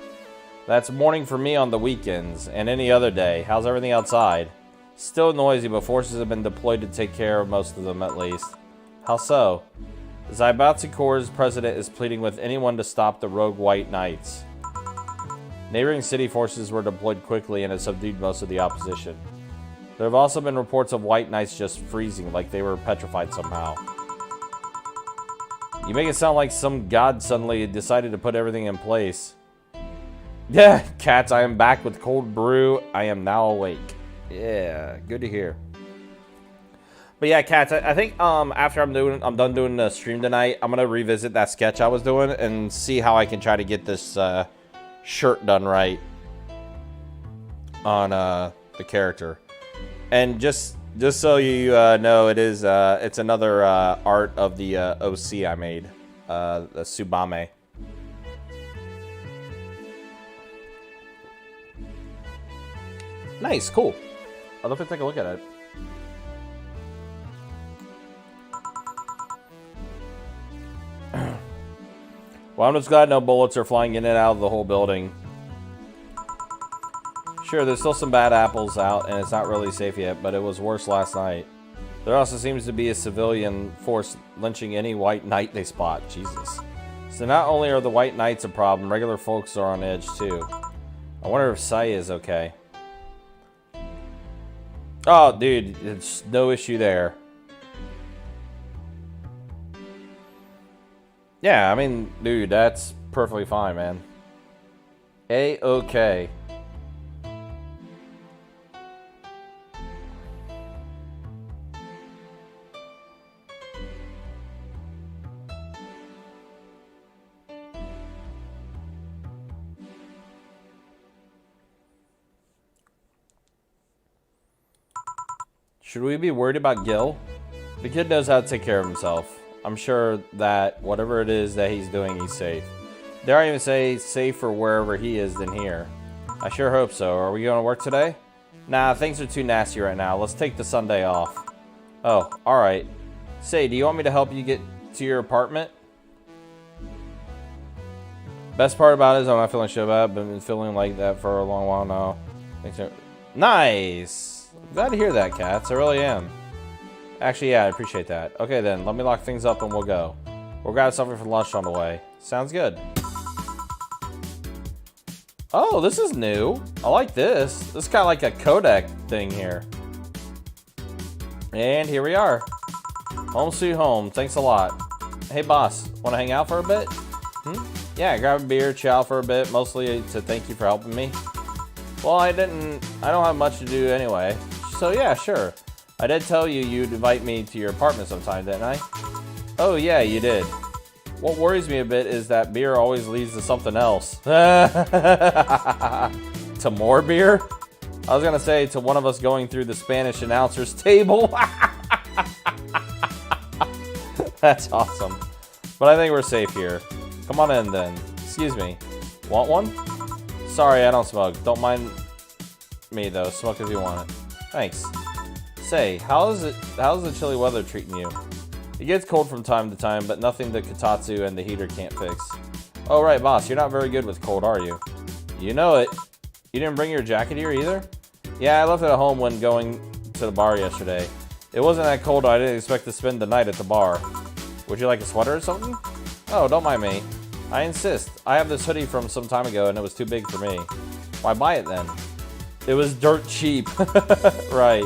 That's morning for me on the weekends and any other day. How's everything outside? Still noisy, but forces have been deployed to take care of most of them at least. How so? Zaibatsu Corps' president is pleading with anyone to stop the rogue White Knights. Neighboring city forces were deployed quickly and have subdued most of the opposition. There have also been reports of White Knights just freezing, like they were petrified somehow. You make it sound like some god suddenly decided to put everything in place. Yeah, cats, I am back with cold brew. I am now awake. Yeah, good to hear. But yeah, cats, I think after I'm done doing the stream tonight, I'm gonna revisit that sketch I was doing and see how I can try to get this shirt done right on the character. And just so you know, it's another art of the OC I made, the Tsubame. Nice, cool. I'll definitely take a look at it. Well, I'm just glad no bullets are flying in and out of the whole building. Sure, there's still some bad apples out, and it's not really safe yet, but it was worse last night. There also seems to be a civilian force lynching any White Knight they spot. Jesus. So not only are the White Knights a problem, regular folks are on edge too. I wonder if Sai is okay. Oh, dude, it's no issue there. Yeah, I mean, dude, that's perfectly fine, man. A-okay. Should we be worried about Gil? The kid knows how to take care of himself. I'm sure that whatever it is that he's doing, he's safe. Dare I even say safer wherever he is than here? I sure hope so. Are we going to work today? Nah, things are too nasty right now. Let's take the Sunday off. Oh, alright. Say, do you want me to help you get to your apartment? Best part about it is I'm not feeling shit about it. I've been feeling like that for a long while now. Nice! Glad to hear that, Cats. I really am. Actually, yeah, I appreciate that. Okay, then. Let me lock things up and we'll go. We'll grab something for lunch on the way. Sounds good. Oh, this is new. I like this. This is kind of like a codec thing here. And here we are. Home sweet home. Thanks a lot. Hey, boss. Want to hang out for a bit? Yeah, grab a beer, chow for a bit. Mostly to thank you for helping me. Well, I don't have much to do anyway. So, yeah, sure. I did tell you you'd invite me to your apartment sometime, didn't I? Oh yeah, you did. What worries me a bit is that beer always leads to something else. To more beer? I was gonna say to one of us going through the Spanish announcer's table. That's awesome. But I think we're safe here. Come on in then. Excuse me. Want one? Sorry, I don't smoke. Don't mind me though. Smoke if you want it. Thanks. Say, how's the chilly weather treating you? It gets cold from time to time, but nothing the Kotatsu and the heater can't fix. Oh right, boss, you're not very good with cold, are you? You know it. You didn't bring your jacket here either? Yeah, I left it at home when going to the bar yesterday. It wasn't that cold, I didn't expect to spend the night at the bar. Would you like a sweater or something? Oh, don't mind me. I insist. I have this hoodie from some time ago and it was too big for me. Why buy it then? It was dirt cheap. Right.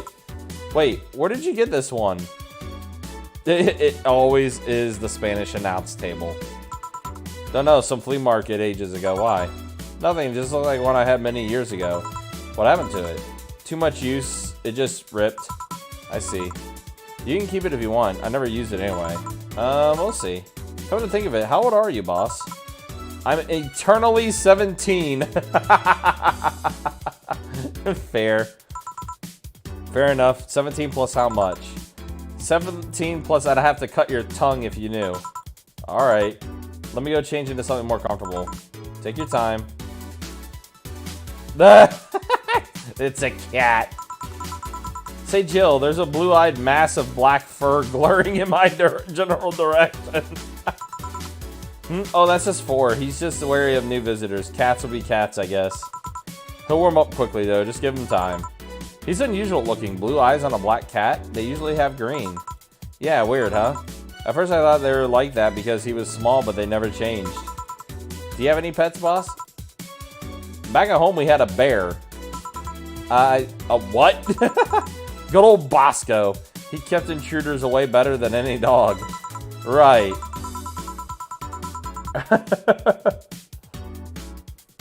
Wait, where did you get this one? It always is the Spanish announce table. Don't know, some flea market ages ago. Why? Nothing, just looked like one I had many years ago. What happened to it? Too much use, it just ripped. I see. You can keep it if you want. I never used it anyway. We'll see. Come to think of it, how old are you, boss? I'm eternally 17. Fair. Fair enough. 17 plus how much? 17 plus I'd have to cut your tongue if you knew. Alright. Let me go change into something more comfortable. Take your time. It's a cat. Say, Jill, there's a blue-eyed mass of black fur glaring in my general direction. Oh, that's just 4. He's just wary of new visitors. Cats will be cats, I guess. He'll warm up quickly, though. Just give him time. He's unusual looking. Blue eyes on a black cat? They usually have green. Yeah, weird, huh? At first I thought they were like that because he was small, but they never changed. Do you have any pets, boss? Back at home, we had a bear. A what? Good old Bosco. He kept intruders away better than any dog. Right.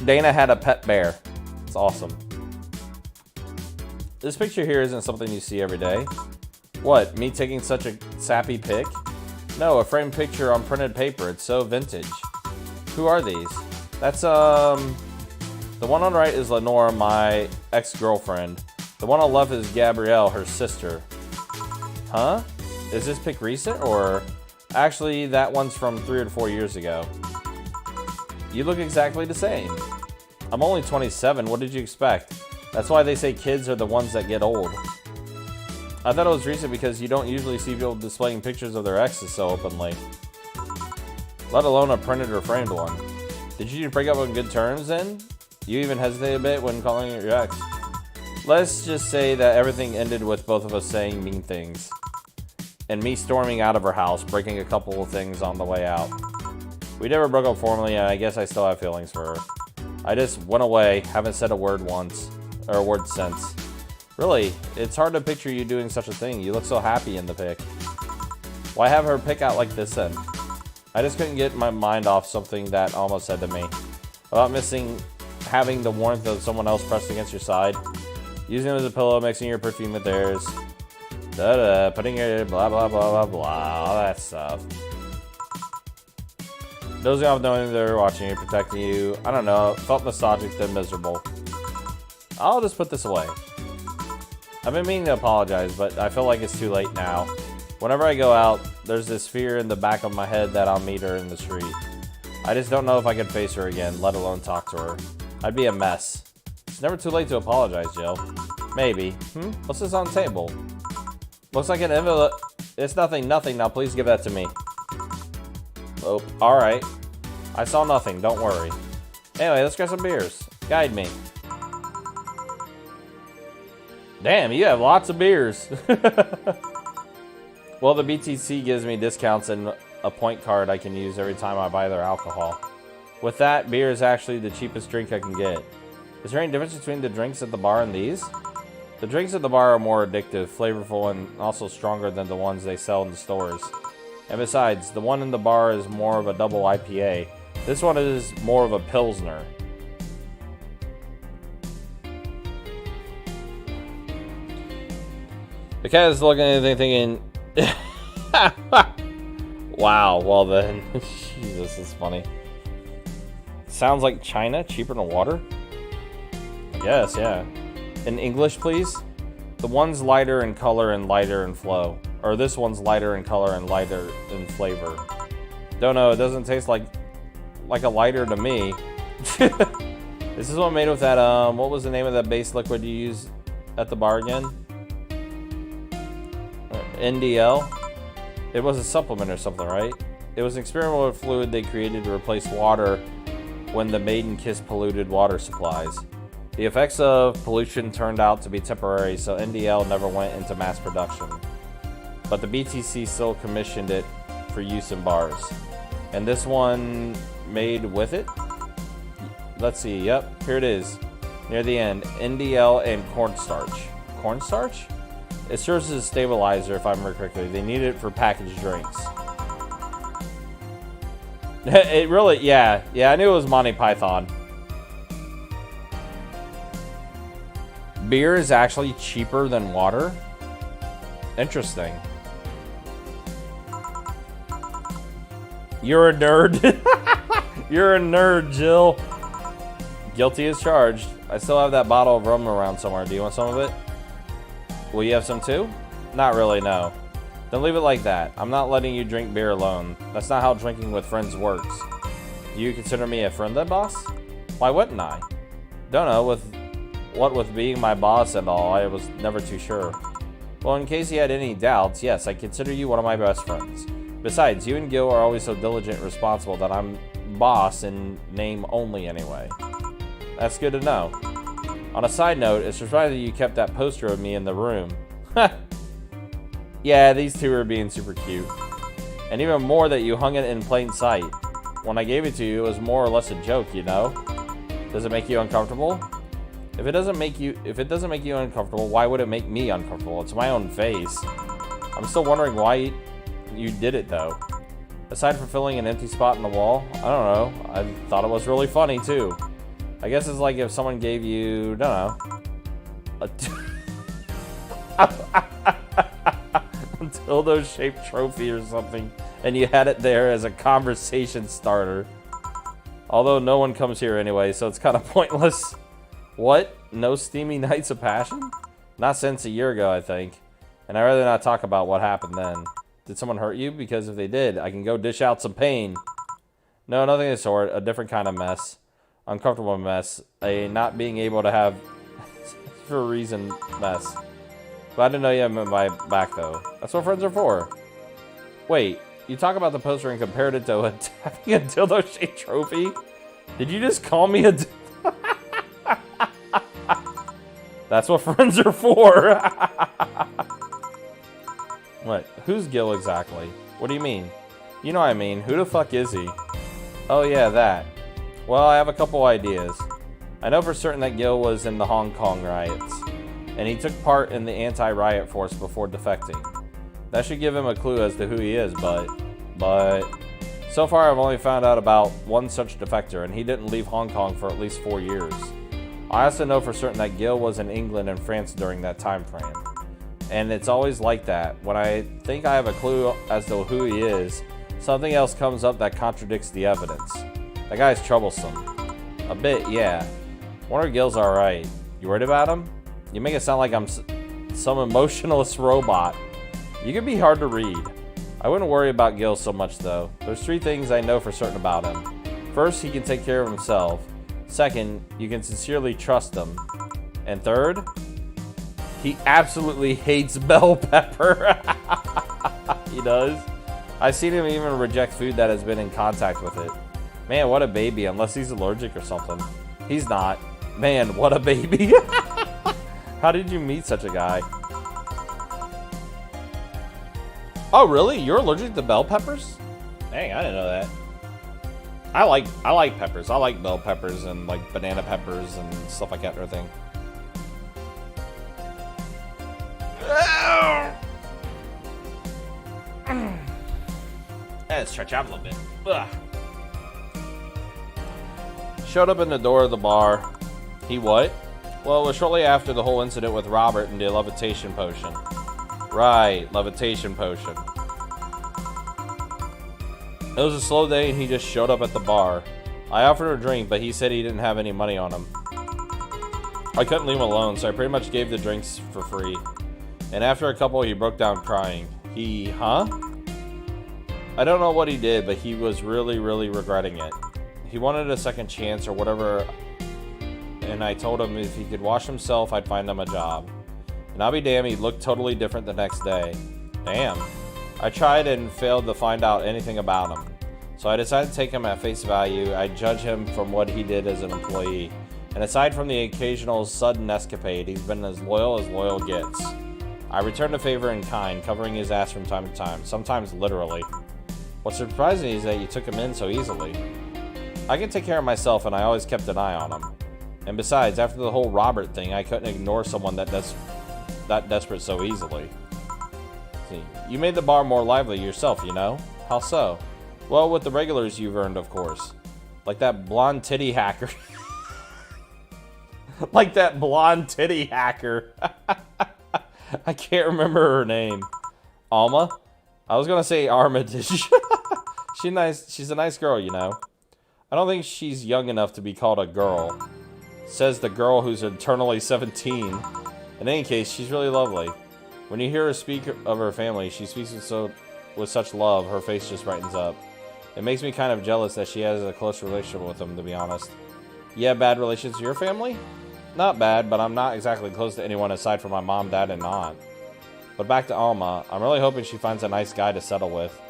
Dana had a pet bear. It's awesome. This picture here isn't something you see every day. What, me taking such a sappy pic? No, a framed picture on printed paper. It's so vintage. Who are these? That's, the one on the right is Lenore, my ex-girlfriend. The one on the left is Gabrielle, her sister. Huh? Is this pic recent, or... Actually, that one's from 3 or 4 years ago. You look exactly the same. I'm only 27, what did you expect? That's why they say kids are the ones that get old. I thought it was recent because you don't usually see people displaying pictures of their exes so openly. Let alone a printed or framed one. Did you break up on good terms then? You even hesitate a bit when calling it your ex. Let's just say that everything ended with both of us saying mean things. And me storming out of her house, breaking a couple of things on the way out. We never broke up formally, and I guess I still have feelings for her. I just went away, haven't said a word once, or a word since. Really, it's hard to picture you doing such a thing. You look so happy in the pic. Why have her pick out like this then? I just couldn't get my mind off something that Alma said to me. About missing having the warmth of someone else pressed against your side. Using it as a pillow, mixing your perfume with theirs. Da-da, putting your blah blah blah blah blah, all that stuff. Dozing off knowing they're watching you, protecting you. I don't know, felt nostalgic then miserable. I'll just put this away. I've been meaning to apologize, but I feel like it's too late now. Whenever I go out, there's this fear in the back of my head that I'll meet her in the street. I just don't know if I can face her again, let alone talk to her. I'd be a mess. It's never too late to apologize, Jill. Maybe. What's this on the table? Looks like an envelope. It's nothing, now please give that to me. Oh, alright. I saw nothing, don't worry. Anyway, let's grab some beers. Guide me. Damn, you have lots of beers. Well, the BTC gives me discounts and a point card I can use every time I buy their alcohol. With that, beer is actually the cheapest drink I can get. Is there any difference between the drinks at the bar and these? The drinks at the bar are more addictive, flavorful, and also stronger than the ones they sell in the stores. And besides, the one in the bar is more of a double IPA. This one is more of a Pilsner. The cat is looking at anything thinking, wow, well then. Jesus, this is funny. Sounds like China, cheaper than water? Yes, yeah. In English, please? The one's lighter in color and lighter in flow. Or this one's lighter in color and lighter in flavor. Don't know, it doesn't taste like a lighter to me. This is one made with that, what was the name of that base liquid you used at the bar again? NDL? It was a supplement or something, right? It was an experimental fluid they created to replace water when the maiden kiss polluted water supplies. The effects of pollution turned out to be temporary, so NDL never went into mass production. But the BTC still commissioned it for use in bars. And this one made with it? Let's see, yep, here it is. Near the end, NDL and cornstarch. Cornstarch? It serves as a stabilizer, if I remember correctly. They need it for packaged drinks. It really, yeah, I knew it was Monty Python. Beer is actually cheaper than water? Interesting. You're a nerd. You're a nerd, Jill. Guilty as charged. I still have that bottle of rum around somewhere. Do you want some of it? Will you have some too? Not really, no. Then leave it like that. I'm not letting you drink beer alone. That's not how drinking with friends works. Do you consider me a friend then, boss? Why wouldn't I? Don't know, with being my boss and all, I was never too sure. Well, in case you had any doubts, yes, I consider you one of my best friends. Besides, you and Gil are always so diligent and responsible that I'm boss in name only anyway. That's good to know. On a side note, it's surprising you kept that poster of me in the room. Yeah, these two are being super cute. And even more that you hung it in plain sight. When I gave it to you, it was more or less a joke, you know? Does it make you uncomfortable? If it doesn't make you uncomfortable, why would it make me uncomfortable? It's my own face. I'm still wondering why you did it though. Aside from filling an empty spot in the wall, I don't know. I thought it was really funny too. I guess it's like if someone gave you, I don't know, a dildo-shaped trophy or something, and you had it there as a conversation starter. Although no one comes here anyway, so it's kind of pointless. What? No steamy nights of passion? Not since a year ago, I think. And I'd rather not talk about what happened then. Did someone hurt you? Because if they did, I can go dish out some pain. No, nothing of the sort. A different kind of mess. Uncomfortable mess. A not being able to have for a reason mess. But I didn't know you had my back though. That's what friends are for. Wait, you talk about the poster and compared it to having a dildo-shaped trophy? Did you just call me a That's what friends are for. What? Who's Gil exactly? What do you mean? You know what I mean. Who the fuck is he? Oh yeah, that. Well, I have a couple ideas. I know for certain that Gil was in the Hong Kong riots, and he took part in the anti-riot force before defecting. That should give him a clue as to who he is, but so far I've only found out about one such defector, and he didn't leave Hong Kong for at least 4 years. I also know for certain that Gil was in England and France during that time frame. And it's always like that. When I think I have a clue as to who he is, something else comes up that contradicts the evidence. That guy's troublesome. A bit, yeah. Wonder Gil's alright. You worried about him? You make it sound like I'm some emotionless robot. You can be hard to read. I wouldn't worry about Gil so much though. There's 3 things I know for certain about him. First, he can take care of himself. Second, you can sincerely trust him. And third, he absolutely hates bell pepper. He does. I've seen him even reject food that has been in contact with it. Man, what a baby, unless he's allergic or something. He's not. Man, what a baby. How did you meet such a guy? Oh, really? You're allergic to bell peppers? Dang, I didn't know that. I like peppers. I like bell peppers and like banana peppers and stuff like that and everything. Let's stretch out a little bit. Ugh. Showed up in the door of the bar. He what? Well, it was shortly after the whole incident with Robert and the levitation potion. Right, levitation potion. It was a slow day and he just showed up at the bar. I offered him a drink, but he said he didn't have any money on him. I couldn't leave him alone, so I pretty much gave the drinks for free. And after a couple, he broke down crying. Huh? I don't know what he did, but he was really, really regretting it. He wanted a second chance or whatever, and I told him if he could wash himself, I'd find him a job. And I'll be damned, he looked totally different the next day. Damn. I tried and failed to find out anything about him. So I decided to take him at face value. I'd judge him from what he did as an employee. And aside from the occasional sudden escapade, he's been as loyal gets. I returned the favor in kind, covering his ass from time to time, sometimes literally. What's surprising is that you took him in so easily. I can take care of myself, and I always kept an eye on him. And besides, after the whole Robert thing, I couldn't ignore someone that desperate so easily. See, you made the bar more lively yourself, you know? How so? Well, with the regulars you've earned, of course. Like that blonde titty hacker. Like that blonde titty hacker. I can't remember her name. Alma? I was gonna say Armitage. She's a nice girl, you know. I don't think she's young enough to be called a girl. Says the girl who's eternally 17. In any case, she's really lovely. When you hear her speak of her family, she speaks with such love, her face just brightens up. It makes me kind of jealous that she has a close relationship with them, to be honest. You have bad relations to your family? Not bad, but I'm not exactly close to anyone aside from my mom, dad, and aunt. But back to Alma, I'm really hoping she finds a nice guy to settle with.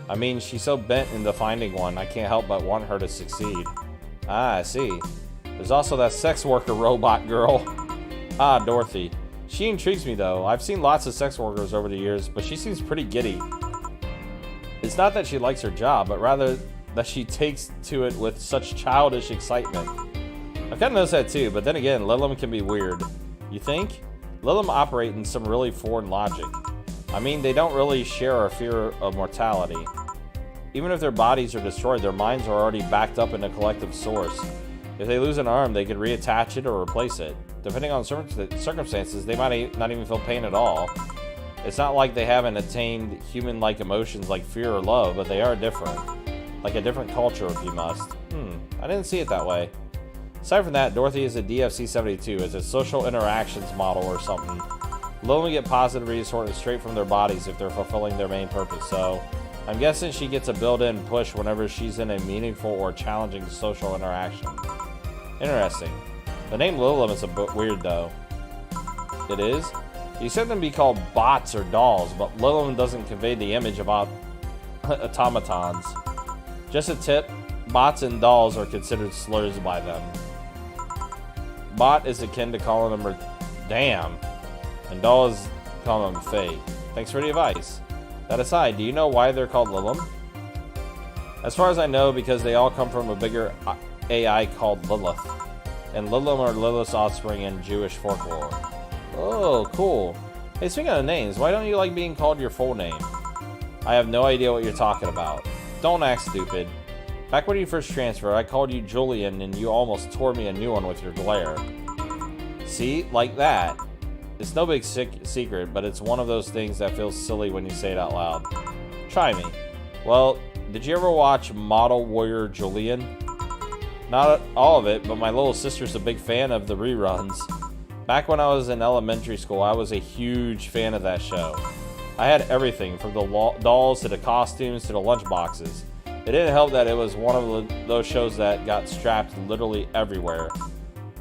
I mean, she's so bent into finding one, I can't help but want her to succeed. Ah, I see. There's also that sex worker robot girl. Ah, Dorothy. She intrigues me though. I've seen lots of sex workers over the years, but she seems pretty giddy. It's not that she likes her job, but rather that she takes to it with such childish excitement. I've kind of noticed that too, but then again, Lilum can be weird. You think? Lilum operate in some really foreign logic. I mean, they don't really share our fear of mortality. Even if their bodies are destroyed, their minds are already backed up in a collective source. If they lose an arm, they could reattach it or replace it. Depending on circumstances, they might not even feel pain at all. It's not like they haven't attained human-like emotions like fear or love, but they are different. Like a different culture, if you must. I didn't see it that way. Aside from that, Dorothy is a DFC-72. It's a social interactions model or something. Lilum get positive reassorted straight from their bodies if they're fulfilling their main purpose, so I'm guessing she gets a built-in push whenever she's in a meaningful or challenging social interaction. Interesting. The name Lilum is a bit weird, though. It is? You said them to be called bots or dolls, but Lilum doesn't convey the image of automatons. Just a tip, bots and dolls are considered slurs by them. Bot is akin to calling them damn, and doll is calling them fake. Thanks for the advice. That aside, do you know why they're called Lilum? As far as I know, because they all come from a bigger AI called Lilith. And Lilum are Lilith's offspring in Jewish folklore. Oh, cool. Hey, speaking of names, why don't you like being called your full name? I have no idea what you're talking about. Don't act stupid. Back when you first transferred, I called you Julian and you almost tore me a new one with your glare. See? Like that. It's no big secret, but it's one of those things that feels silly when you say it out loud. Try me. Well, did you ever watch Model Warrior Julian? Not all of it, but my little sister's a big fan of the reruns. Back when I was in elementary school, I was a huge fan of that show. I had everything, from the dolls to the costumes to the lunchboxes. It didn't help that it was one of those shows that got strapped literally everywhere.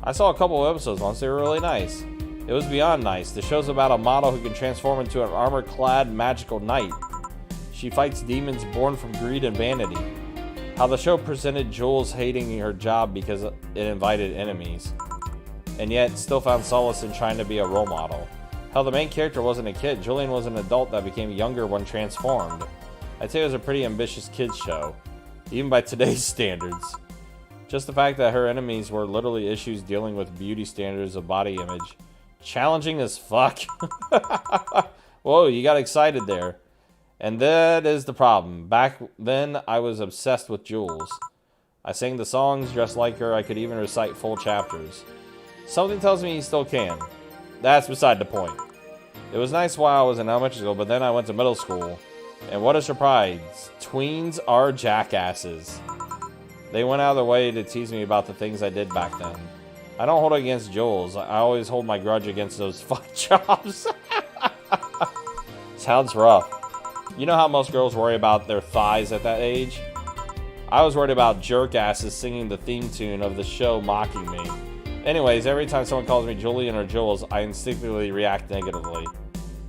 I saw a couple of episodes once, they were really nice. It was beyond nice. The show's about a model who can transform into an armor-clad magical knight. She fights demons born from greed and vanity. How the show presented Jules hating her job because it invited enemies, and yet still found solace in trying to be a role model. How the main character wasn't a kid, Julian was an adult that became younger when transformed. I'd say it was a pretty ambitious kids show, even by today's standards. Just the fact that her enemies were literally issues dealing with beauty standards of body image. Challenging as fuck. Whoa, you got excited there. And that is the problem. Back then, I was obsessed with Jules. I sang the songs, dressed like her, I could even recite full chapters. Something tells me you still can. That's beside the point. It was nice while I was in elementary school, but then I went to middle school. And what a surprise. Tweens are jackasses. They went out of their way to tease me about the things I did back then. I don't hold it against Jules. I always hold my grudge against those fuck jobs. Sounds rough. You know how most girls worry about their thighs at that age? I was worried about jerk asses singing the theme tune of the show mocking me. Anyways, every time someone calls me Julian or Jules, I instinctively react negatively.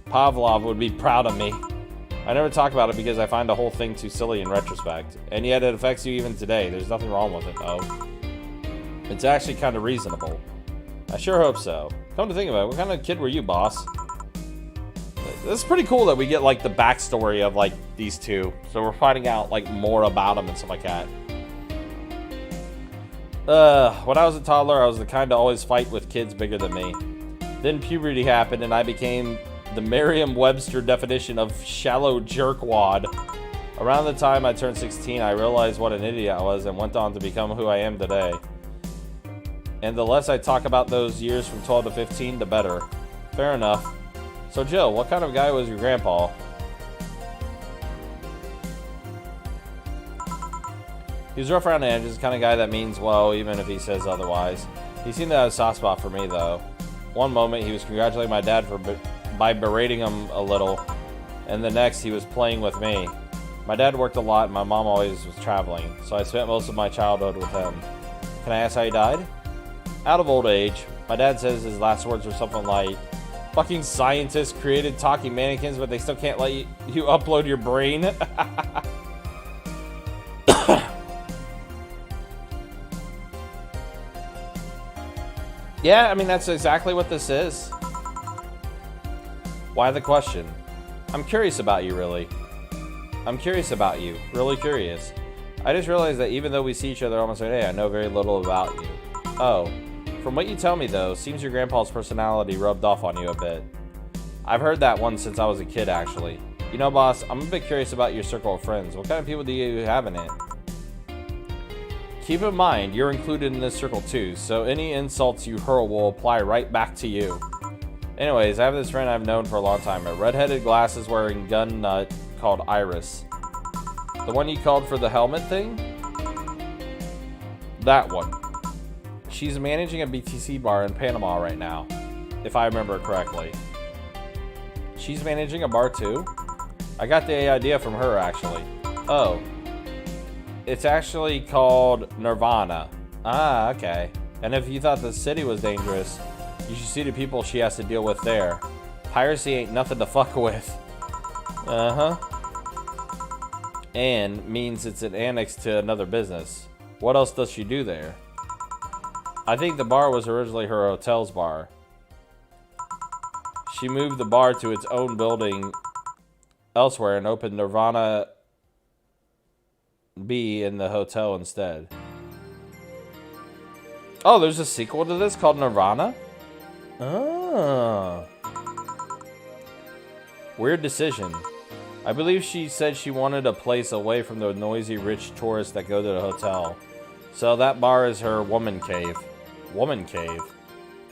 Pavlov would be proud of me. I never talk about it because I find the whole thing too silly in retrospect. And yet it affects you even today. There's nothing wrong with it, though. It's actually kind of reasonable. I sure hope so. Come to think of it, what kind of kid were you, boss? This is pretty cool that we get, like, the backstory of, like, these two. So we're finding out, like, more about them and stuff like that. When I was a toddler, I was the kind to always fight with kids bigger than me. Then puberty happened, and I became the Merriam-Webster definition of shallow jerkwad. Around the time I turned 16, I realized what an idiot I was and went on to become who I am today. And the less I talk about those years from 12 to 15, the better. Fair enough. So, Jill, what kind of guy was your grandpa? He was rough around the edges, the kind of guy that means well, even if he says otherwise. He seemed to have a soft spot for me, though. One moment, he was congratulating my dad by berating him a little, and the next, he was playing with me. My dad worked a lot, and my mom always was traveling, so I spent most of my childhood with him. Can I ask how he died? Out of old age. My dad says his last words were something like, "Fucking scientists created talking mannequins, but they still can't let you upload your brain." Yeah, I mean, that's exactly what this is. Why the question? I'm curious about you, really. I'm curious about you. Really curious. I just realized that even though we see each other almost every day, I know very little about you. Oh. From what you tell me, though, seems your grandpa's personality rubbed off on you a bit. I've heard that one since I was a kid, actually. You know, boss, I'm a bit curious about your circle of friends. What kind of people do you have in it? Keep in mind, you're included in this circle too, so any insults you hurl will apply right back to you. Anyways, I have this friend I've known for a long time, a red-headed glasses-wearing gun nut called Iris. The one you called for the helmet thing? That one. She's managing a BTC bar in Panama right now, if I remember correctly. She's managing a bar too? I got the idea from her, actually. Oh. It's actually called Nirvana. Ah, okay. And if you thought the city was dangerous, you should see the people she has to deal with there. Piracy ain't nothing to fuck with. Uh-huh. And means it's an annex to another business. What else does she do there? I think the bar was originally her hotel's bar. She moved the bar to its own building elsewhere and opened Nirvana B in the hotel instead. Oh, there's a sequel to this called Nirvana? Oh. Weird decision. I believe she said she wanted a place away from the noisy rich tourists that go to the hotel. So that bar is her woman cave. Woman cave.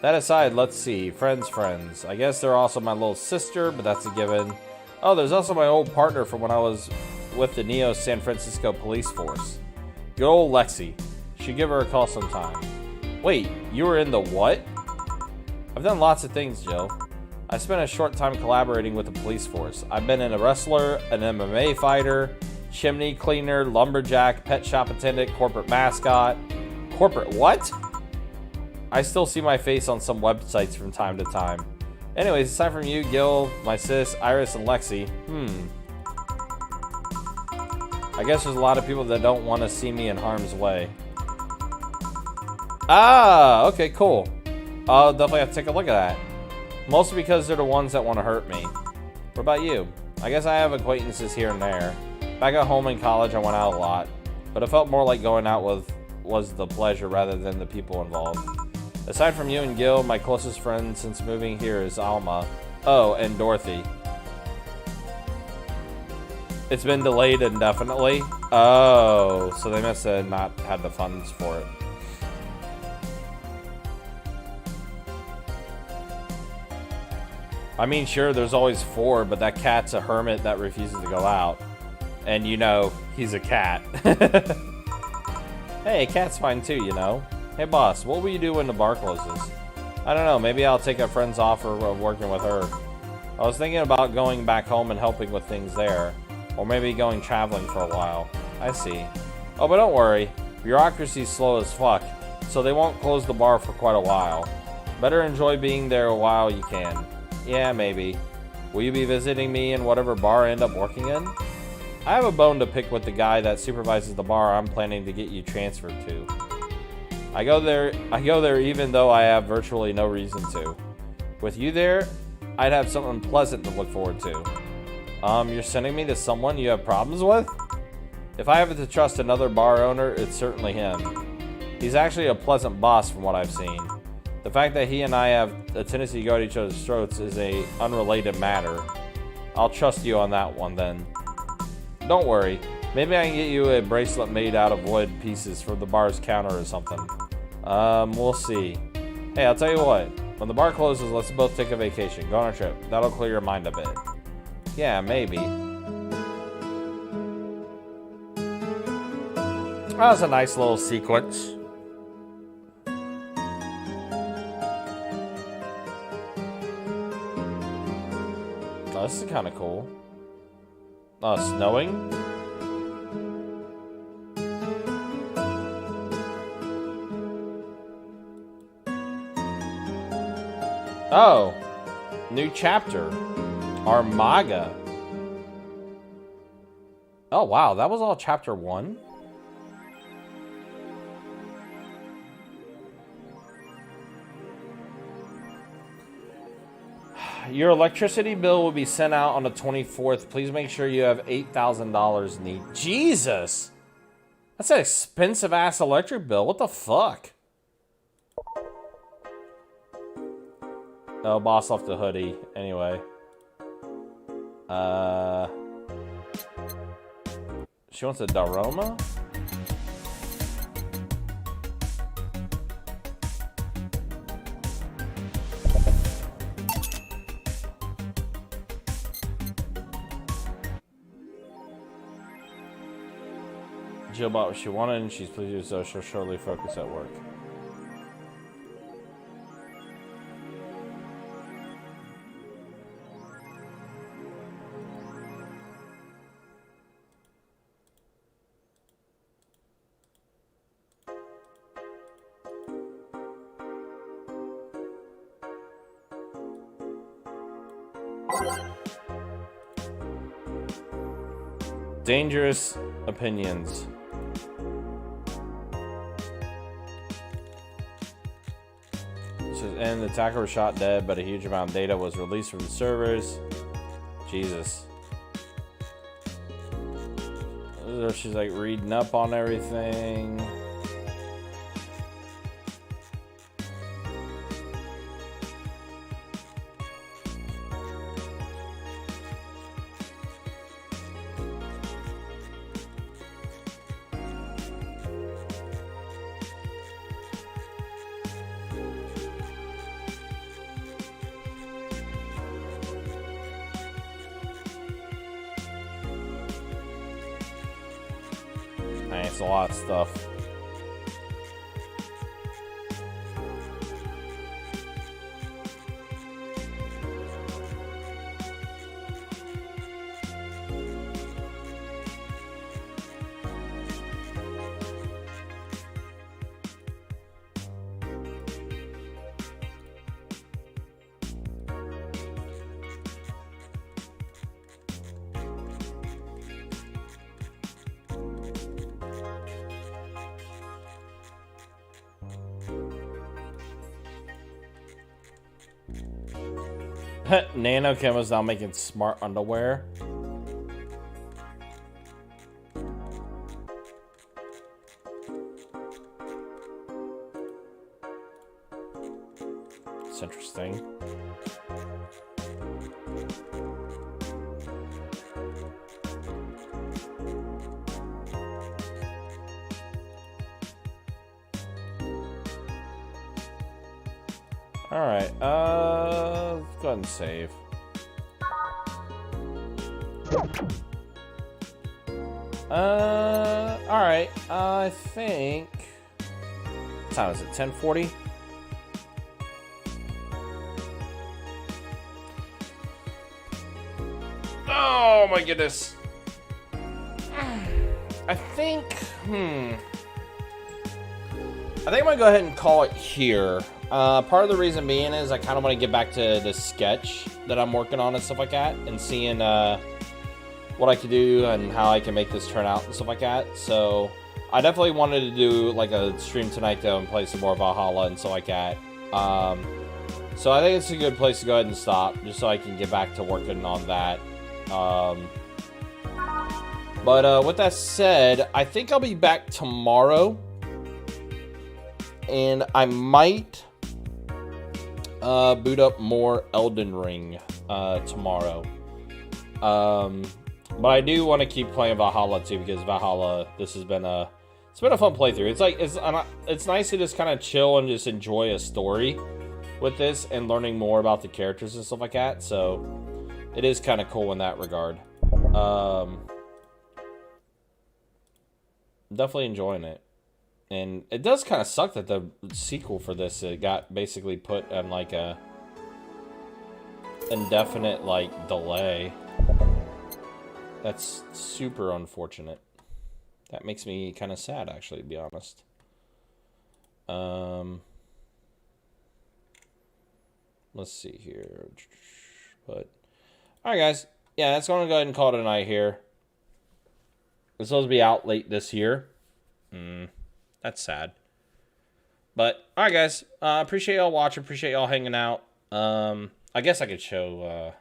That aside, let's see. Friends. I guess they're also my little sister, but that's a given. Oh, there's also my old partner from when I was with the Neo San Francisco police force. Good old Lexi. Should give her a call sometime. Wait, you were in the what? I've done lots of things, Jill. I spent a short time collaborating with the police force. I've been a wrestler, an MMA fighter, chimney cleaner, lumberjack, pet shop attendant, corporate mascot. Corporate what? I still see my face on some websites from time to time. Anyways, aside from you, Gil, my sis, Iris, and Lexi, I guess there's a lot of people that don't want to see me in harm's way. Ah, okay, cool. I'll definitely have to take a look at that. Mostly because they're the ones that want to hurt me. What about you? I guess I have acquaintances here and there. Back at home in college, I went out a lot. But it felt more like going out was the pleasure rather than the people involved. Aside from you and Gil, my closest friend since moving here is Alma. Oh, and Dorothy. It's been delayed indefinitely? Oh, so they must have not had the funds for it. I mean, sure, there's always 4, but that cat's a hermit that refuses to go out. And you know, he's a cat. Hey, a cat's fine too, you know. Hey boss, what will you do when the bar closes? I don't know, maybe I'll take a friend's offer of working with her. I was thinking about going back home and helping with things there. Or maybe going traveling for a while. I see. Oh, but don't worry. Bureaucracy's slow as fuck, so they won't close the bar for quite a while. Better enjoy being there a while you can. Yeah, maybe. Will you be visiting me in whatever bar I end up working in? I have a bone to pick with the guy that supervises the bar I'm planning to get you transferred to. I go there even though I have virtually no reason to. With you there, I'd have something pleasant to look forward to. You're sending me to someone you have problems with? If I have to trust another bar owner, it's certainly him. He's actually a pleasant boss from what I've seen. The fact that he and I have a tendency to go at each other's throats is a unrelated matter. I'll trust you on that one then. Don't worry, maybe I can get you a bracelet made out of wood pieces from the bar's counter or something. We'll see. Hey, I'll tell you what, when the bar closes, let's both take a vacation. Go on a trip. That'll clear your mind a bit. Yeah, maybe. That was a nice little sequence. Oh, this is kind of cool. Oh, snowing? Oh, new chapter. Armaga. Oh, wow, that was all chapter 1? Your electricity bill will be sent out on the 24th. Please make sure you have $8,000 need. Jesus! That's an expensive-ass electric bill. What the fuck? Oh, boss left the hoodie. Anyway. She wants a Daroma? Jill bought what she wanted, and she's pleased with so she'll shortly focus at work. Dangerous opinions. And the attacker was shot dead, but a huge amount of data was released from the servers. Jesus. She's like reading up on everything. It's a lot of stuff. Nanochem is now making smart underwear. It's interesting. Alright, let's go ahead and save. Alright. I think... What time is it? 10:40? Oh my goodness. I think... I think I'm gonna go ahead and call it here. Part of the reason being is I kind of want to get back to the sketch that I'm working on and stuff like that, and seeing what I can do and how I can make this turn out and stuff like that. So I definitely wanted to do like a stream tonight though and play some more Valhalla and stuff like that. So I think it's a good place to go ahead and stop, just so I can get back to working on that. But with that said, I think I'll be back tomorrow. And I might boot up more Elden Ring tomorrow. But I do want to keep playing Valhalla too, because Valhalla, this has been a fun playthrough. It's like it's nice to just kind of chill and just enjoy a story with this and learning more about the characters and stuff like that. So it is kind of cool in that regard. Definitely enjoying it. And it does kind of suck that the sequel for this got basically put on like a indefinite like delay. That's super unfortunate. That makes me kind of sad, actually, to be honest. Let's see here. But all right, guys. Yeah, that's going to go ahead and call it a night here. It's supposed to be out late this year. That's sad. But, alright guys, appreciate y'all watching, appreciate y'all hanging out. I guess I could show,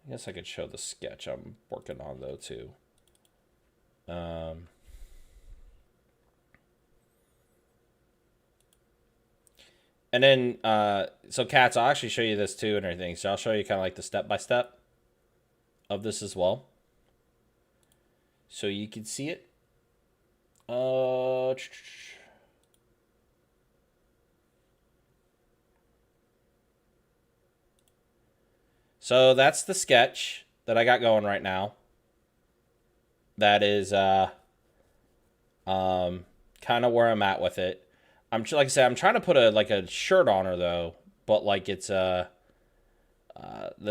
the sketch I'm working on, though, too. And then, so Cats, I'll actually show you this, too, and everything. So I'll show you kind of like the step-by-step of this as well. So you can see it. So that's the sketch that I got going right now. That is kind of where I'm at with it. Like I said, I'm trying to put a shirt on her though, but like it's the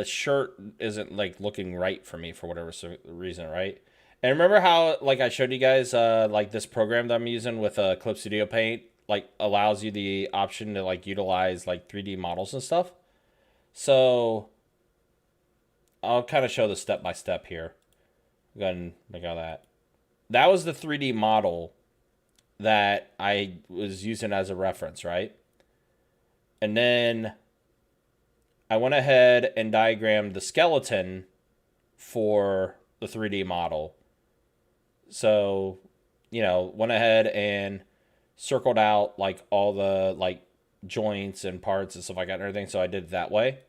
shirt isn't like looking right for me for whatever reason, right? And remember how, like, I showed you guys, like, this program that I'm using with Clip Studio Paint, like, allows you the option to, like, utilize, like, 3D models and stuff? So, I'll kind of show the step-by-step here. Go ahead and make all that. That was the 3D model that I was using as a reference, right? And then I went ahead and diagrammed the skeleton for the 3D model. So, you know, went ahead and circled out like all the like joints and parts and stuff like that and everything. So I did it that way.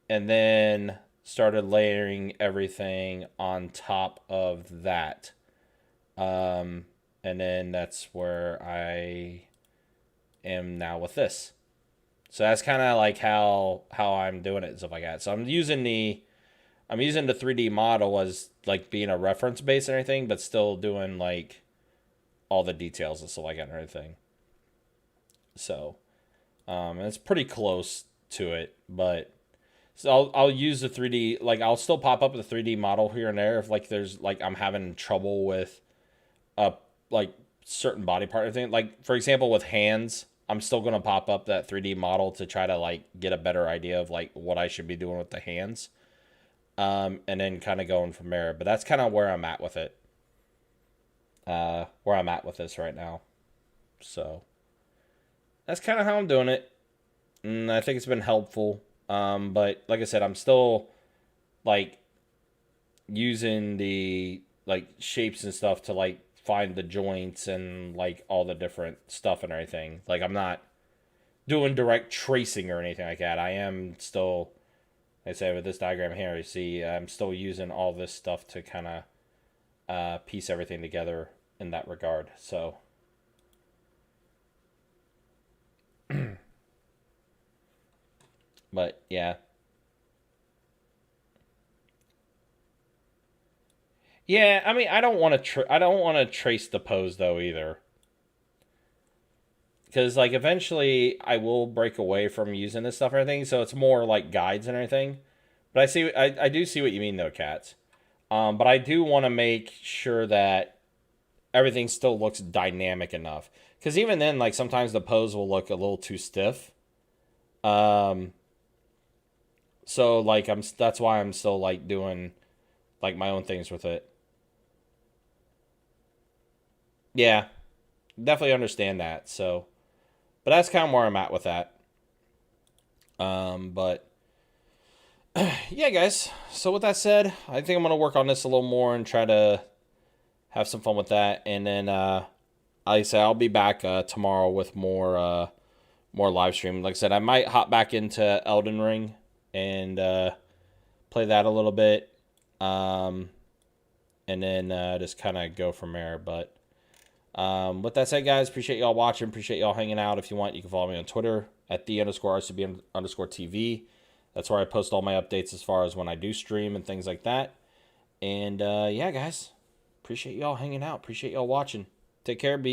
And then started layering everything on top of that. And then that's where I am now with this. So that's kind of like how I'm doing it and stuff like that. So I'm using the 3D model as like being a reference base and everything, but still doing like all the details and stuff like that and everything. So, it's pretty close to it, but so I'll use the 3D, like I'll still pop up the 3D model here and there if like there's like I'm having trouble with like certain body part or thing. Like for example with hands, I'm still gonna pop up that 3D model to try to like get a better idea of like what I should be doing with the hands. And then kind of going from there. But that's kind of where I'm at with it. Where I'm at with this right now. So that's kind of how I'm doing it. And I think it's been helpful. But like I said, I'm still like using the like shapes and stuff to like find the joints and like all the different stuff and everything. Like I'm not doing direct tracing or anything like that. I am still, like I say with this diagram here, you see I'm still using all this stuff to kind of piece everything together in that regard. So but yeah. Yeah, I mean, I don't want to. I don't want to trace the pose though either, because like eventually I will break away from using this stuff and everything. So it's more like guides and everything. But I do see what you mean though, cats. But I do want to make sure that everything still looks dynamic enough. Because even then, like sometimes the pose will look a little too stiff. Um, so like that's why I'm still like doing like my own things with it. Yeah, definitely understand that. So, but that's kind of where I'm at with that. But yeah, guys. So with that said, I think I'm gonna work on this a little more and try to have some fun with that. And then, like I said, I'll be back tomorrow with more live stream. Like I said, I might hop back into Elden Ring and play that a little bit, um, and then just kind of go from there. But with that said, guys, appreciate y'all watching. Appreciate y'all hanging out. If you want, you can follow me on Twitter at @the_RCB_TV. That's where I post all my updates as far as when I do stream and things like that. And yeah, guys, appreciate y'all hanging out. Appreciate y'all watching. Take care. Be